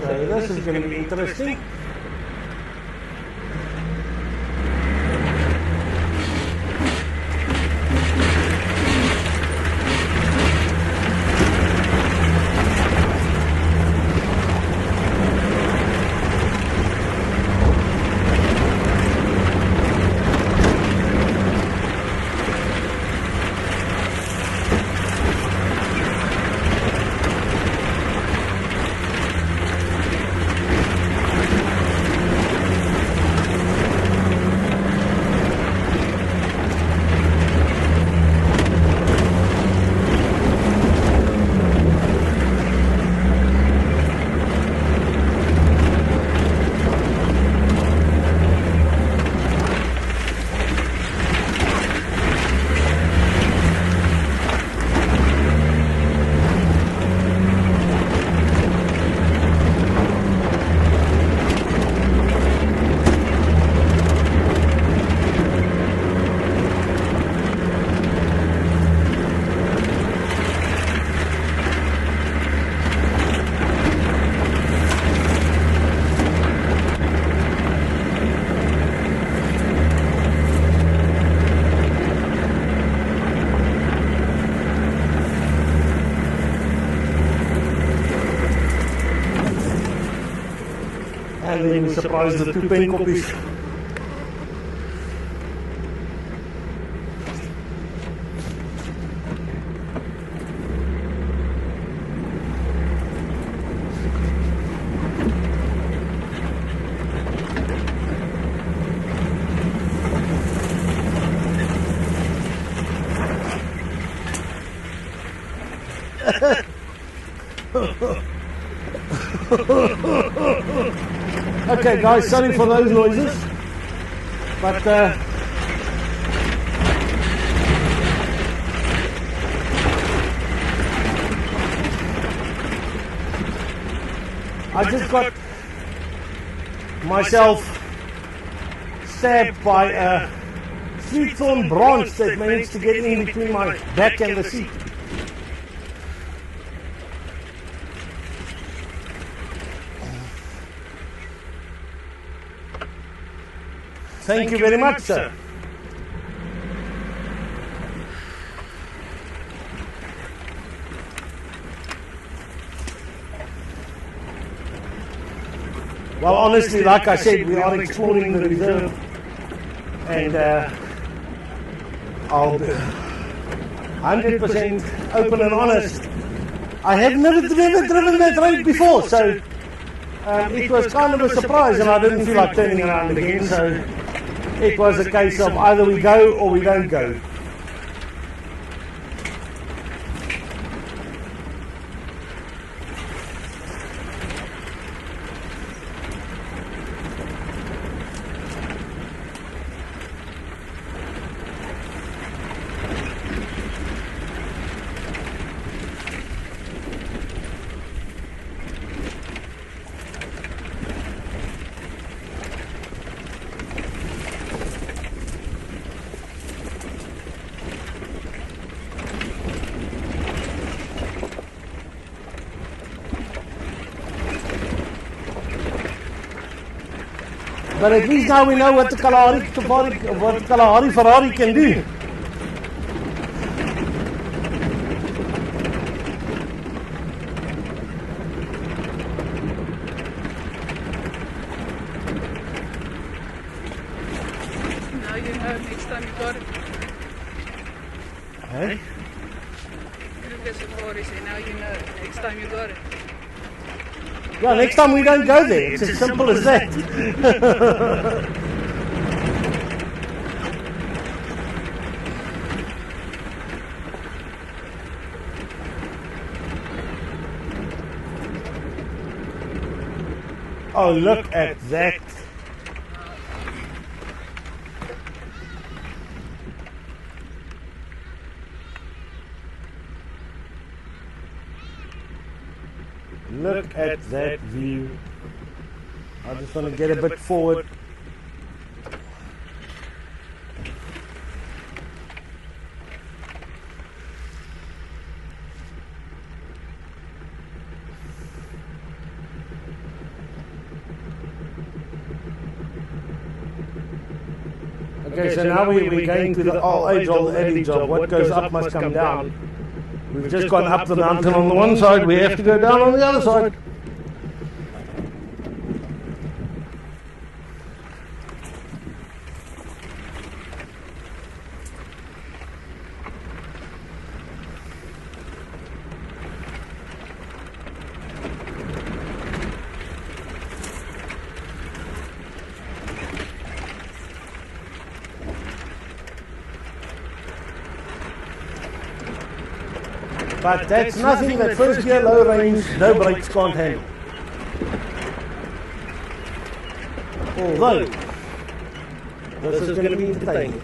So this is going to be interesting. And then we surprised the two pen copies. Okay guys, sorry for those noises, but I just got myself stabbed by a sweet thorn branch that managed to get in between my back and the seat. Thank you very much, sir. Well, honestly, like I said, we are exploring the reserve, and I'll be 100% open and honest. I have never driven that road before, so it was kind of a surprise, and I didn't feel like turning around again. So it was a case of either we go or we don't go. But at least now we know what the Kalahari Ferrari can do. Now you know next time you got it. Hey? Look at Safari, say now you know next time you got it. Yeah, next time we don't go there. It's as simple as that. Oh, look at that. Look at that view. I just want to get a bit forward. Okay, so now we're going to the old adage of what goes up must come down. We've just gone up the mountain on the one side, we have to go down on the other side. But that's nothing that first gear low range, no brakes can't handle. Although, this is going to be entertaining.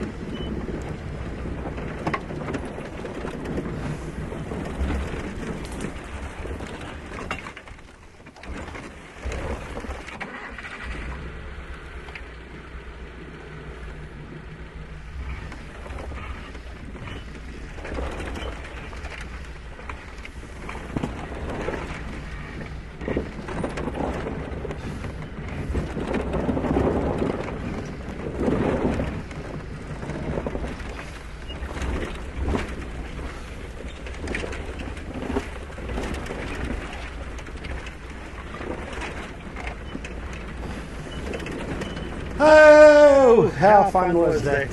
Oh, how fun was that?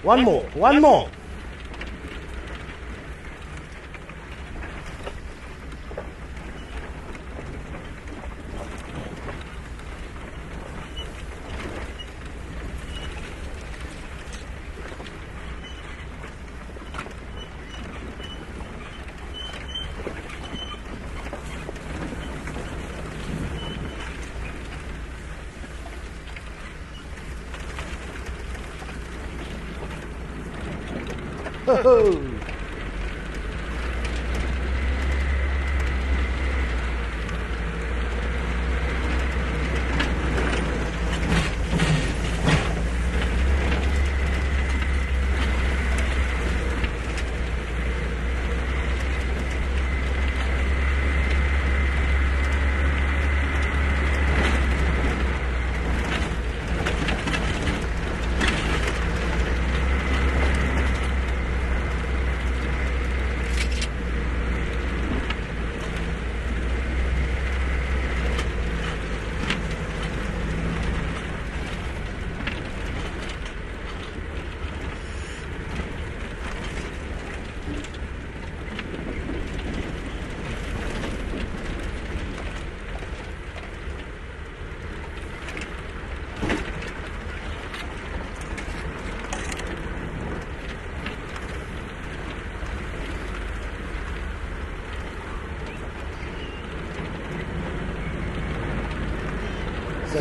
One more. Oh.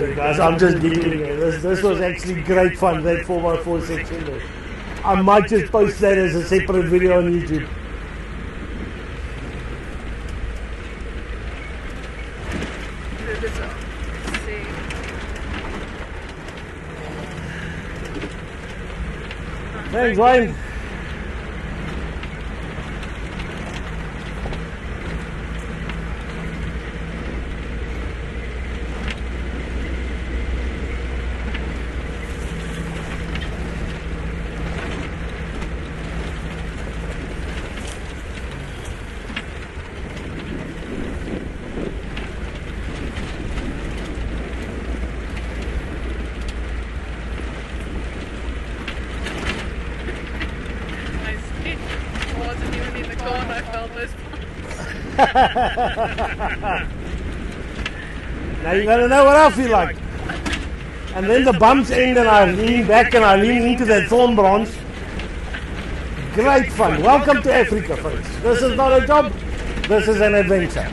Sorry guys, I'm just giggling here. This was actually great fun, that 4x4 section. I might just post that as a separate video on YouTube. Thanks, Wayne. Now you gotta know what I feel like. And then the bumps end and I lean back and I lean into that thorn branch. Great fun. Welcome to Africa, folks. This is not a job, this is an adventure.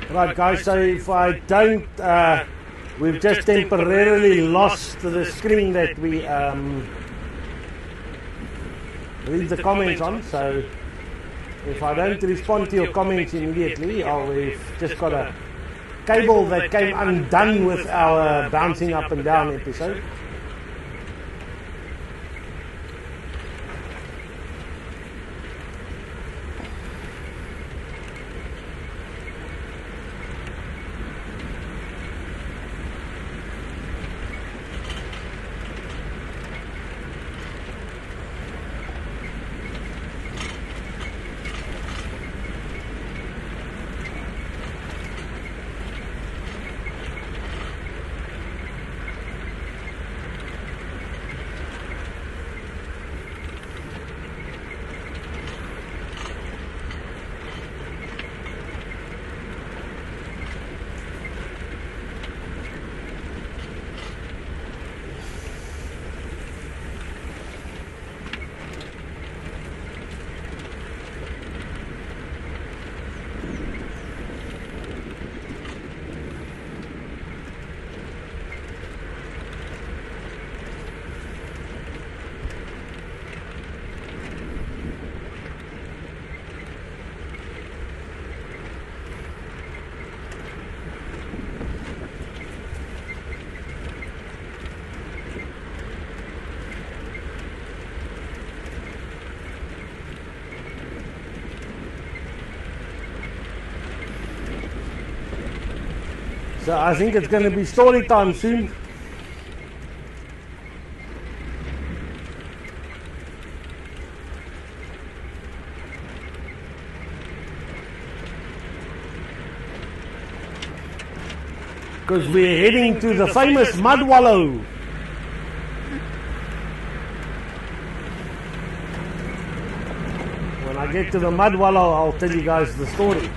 Right guys, so if I don't, we've just temporarily lost the screen that we read the comments on, so if I don't respond to your comments immediately, we've just got a cable that came undone with our bouncing up and down episode. So I think it's going to be story time soon. Because we're heading to the famous mud wallow. When I get to the mud wallow, I'll tell you guys the story.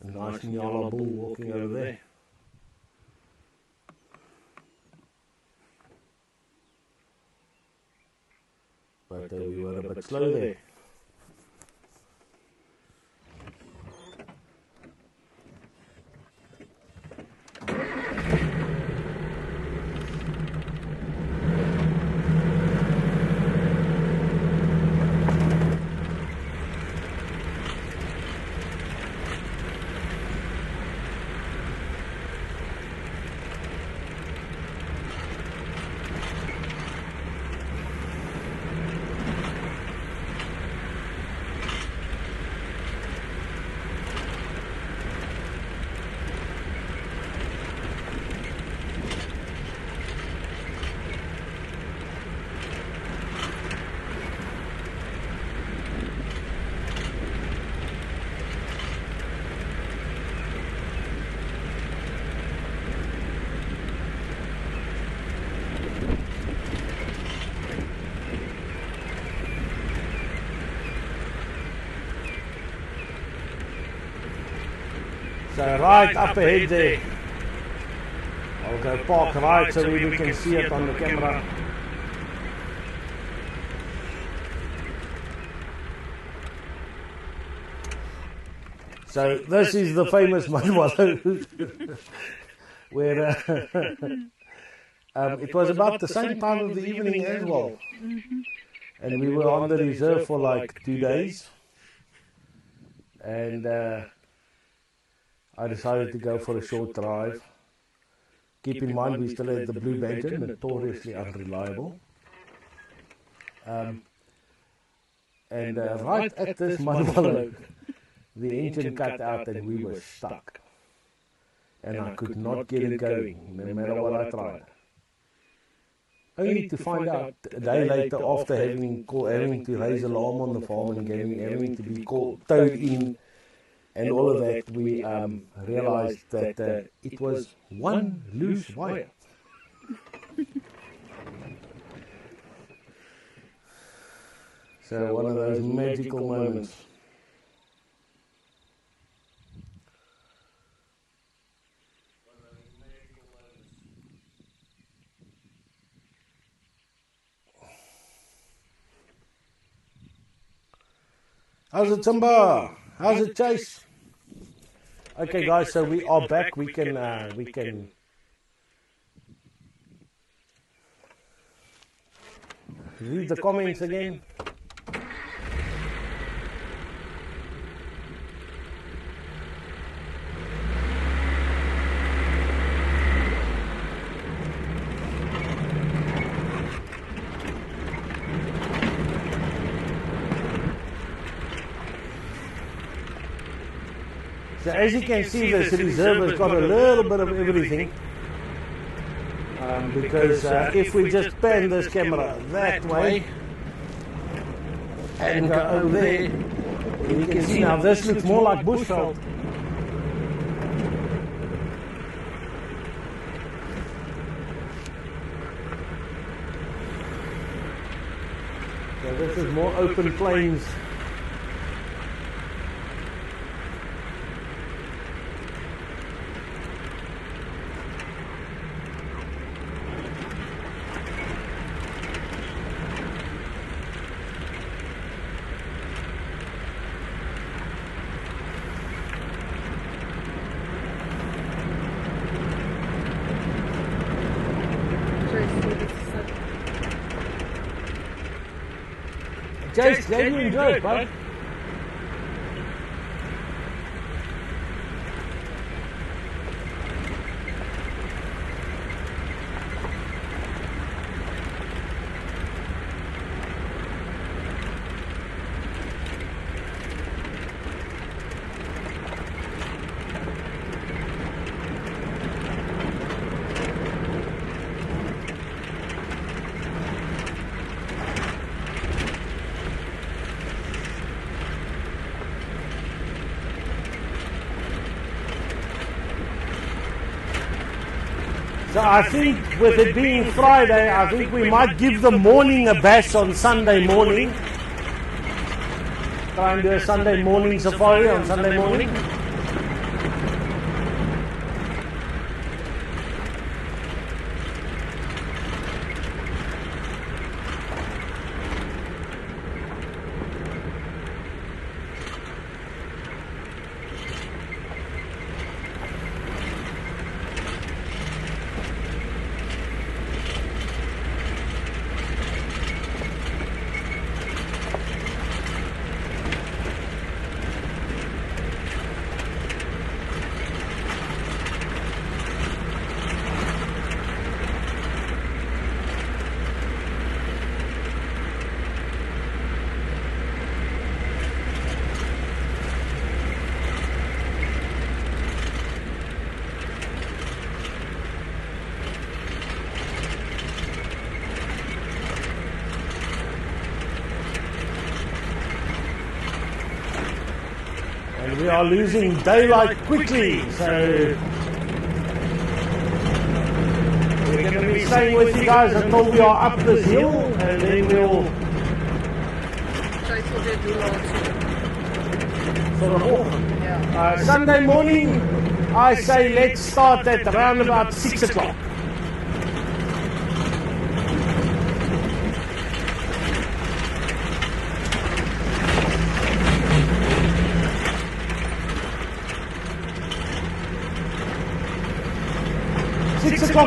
A nice Nyala bull walking over there. But we were a bit slow there. So right up ahead there, I'll go park right so we can see it on the camera. So this is the famous mud wallow, where it was about the same time of the evening as well, and we were on the reserve for like 2 days, and I decided to go for a short drive. Keep in mind we still had the Blue Badger, notoriously unreliable. And right at this mud wallow, the engine cut out and we were stuck. And I could not get it going, no matter what I tried. Only to find out a day later, after having to raise alarm on the farm and having to be towed in, and all of that, we realized that it was one loose wire. So one of those magical moments. How's it, Simba? How's it, Chase? Okay, guys, so we are back. We can read the comments again. So as you can see, this reserve has got a little bit of everything, because if we just pan this camera that way and go over there, you can see now this looks more like bushveld. So this is more open plains. Jace, glad you enjoyed, bud. So I think with it being Friday, I think we might give the morning a bash on Sunday morning. Try and do a Sunday morning safari on Sunday morning. 'cause we are losing daylight quickly, so we're going to be staying with you guys until we are up this hill, and then we'll sort of off. Sunday morning, I say let's start at around about 6 o'clock.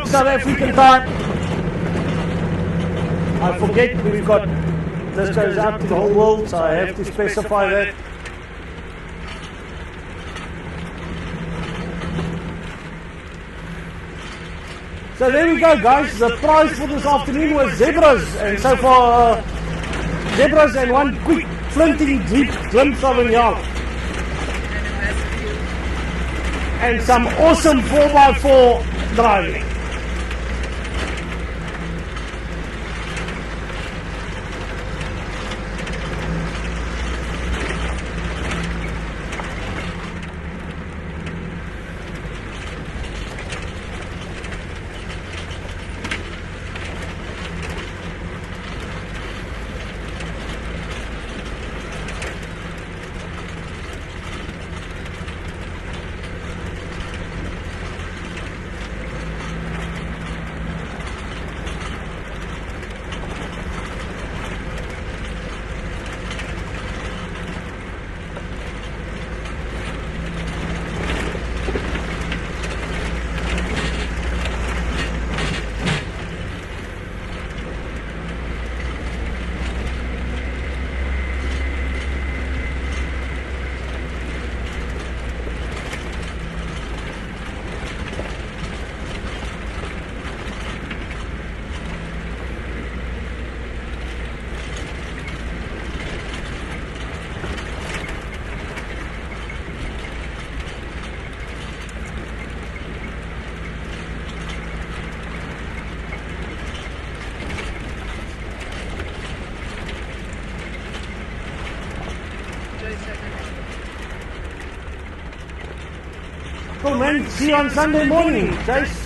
South African time. I forget we've got, this goes out to the whole world, so I have to specify that. So there we go, guys. The prize for this afternoon was zebras, and so far zebras and one quick flinting deep glimpse of a yard. And some awesome 4x4 driving. Cool, man. See you on Sunday morning, Jace.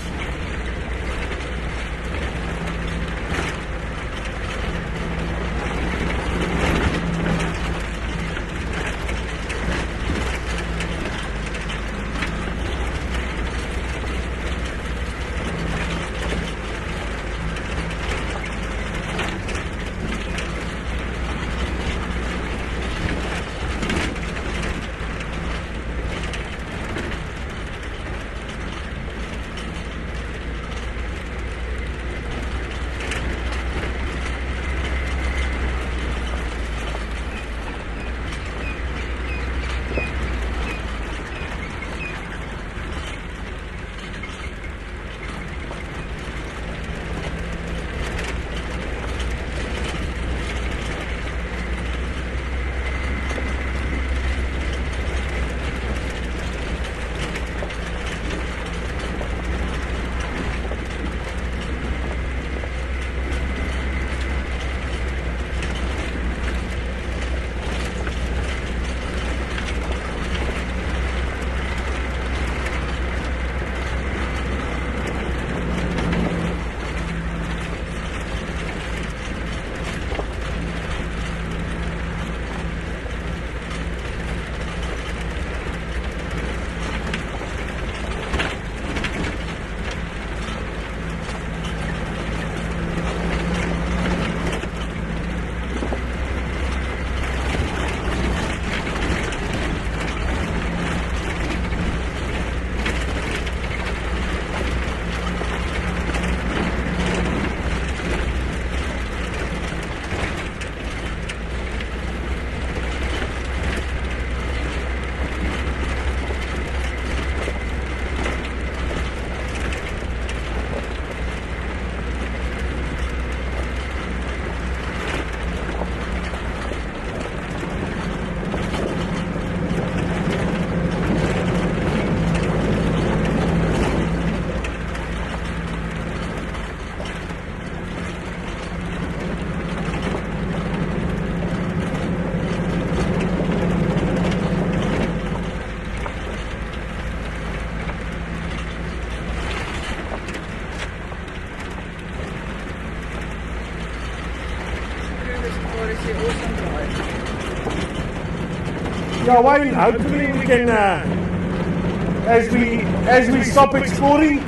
Yeah, Wayne, hopefully we can, as we stop exploring.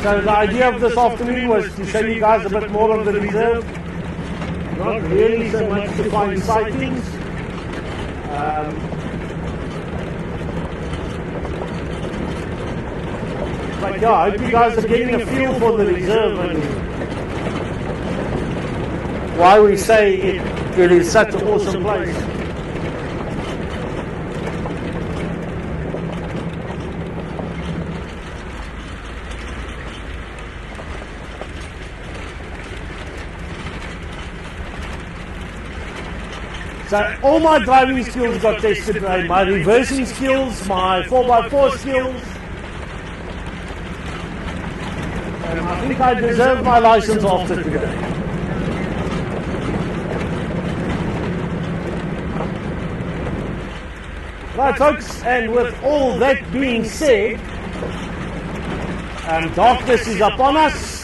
So the idea of this afternoon was to show you guys a bit more of the reserve. Not really so much to find sightings. But yeah, I hope you guys are getting a feel for the reserve and why we say it is such an awesome place. So all my driving skills got tested today, my reversing skills, my 4x4 skills. And I think I deserve my license after today. Right folks, and with all that being said, darkness is upon us.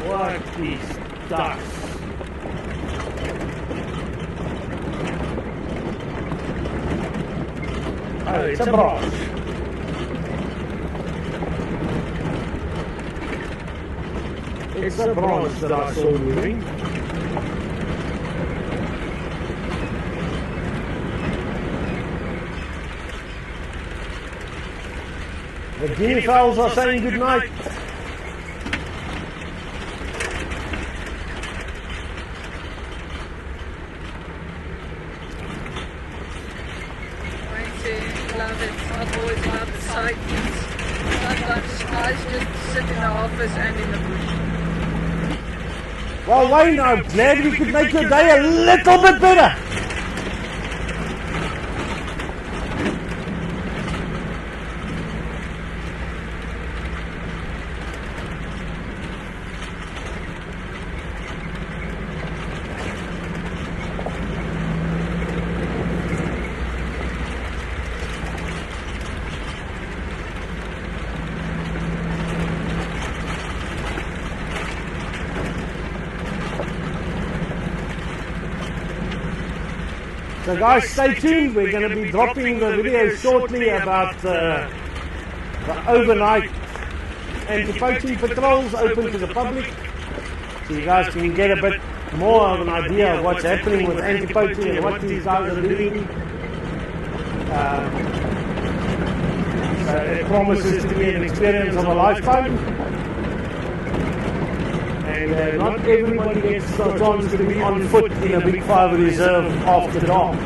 What is dust? Oh, it's a branch. It's a branch that I saw moving. The guinea fowls are saying good night. Love it. I've always loved the sightings. Sometimes I just sit in the office and in the bush. Well, Wayne, I'm glad we could make your day a little bit better. So guys, stay tuned. We're going to be dropping the video shortly about the overnight anti-poaching patrols open to the public. So you guys can get a bit more of an idea of what's happening with anti-poaching and what these guys are doing. So it promises to be an experience of a lifetime. And not everybody gets the chance to be on foot in a Big 5 reserve after dark.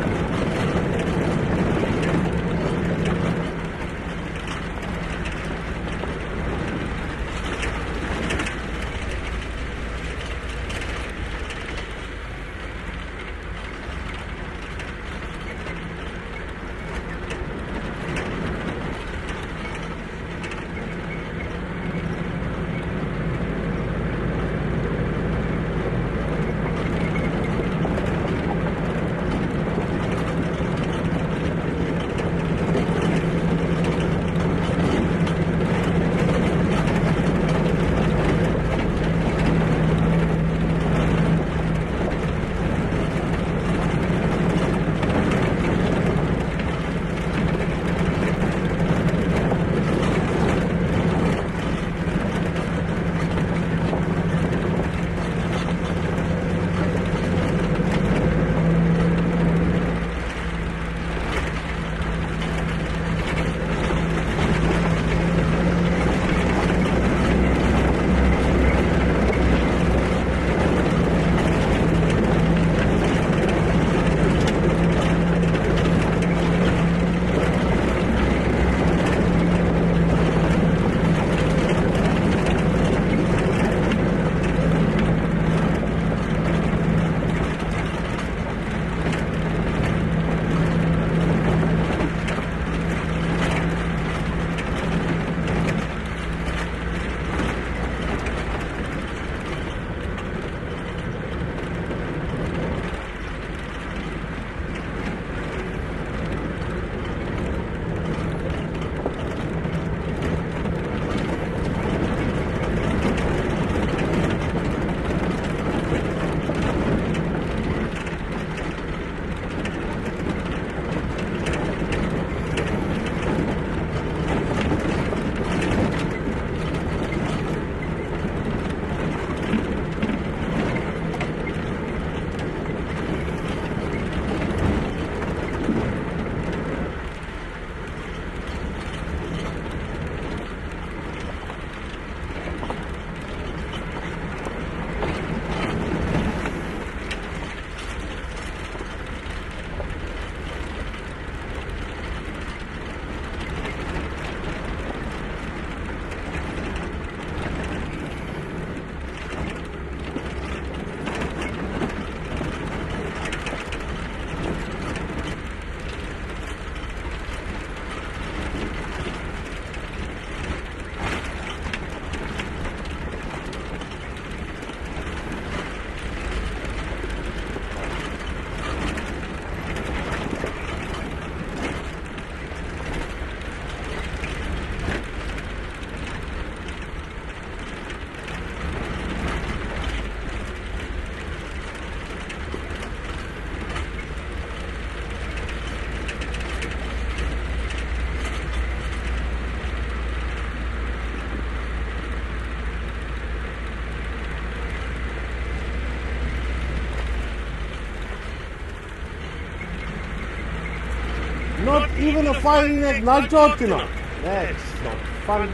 even a fighting at night job tonight. That's not fun.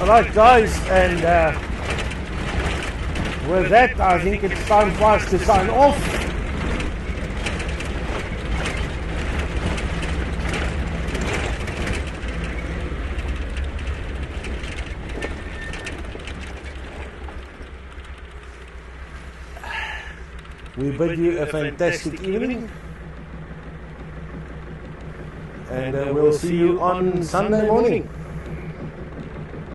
Alright guys, and with that I think it's time for us to sign off. We bid you a fantastic evening, and we'll see you on Sunday morning.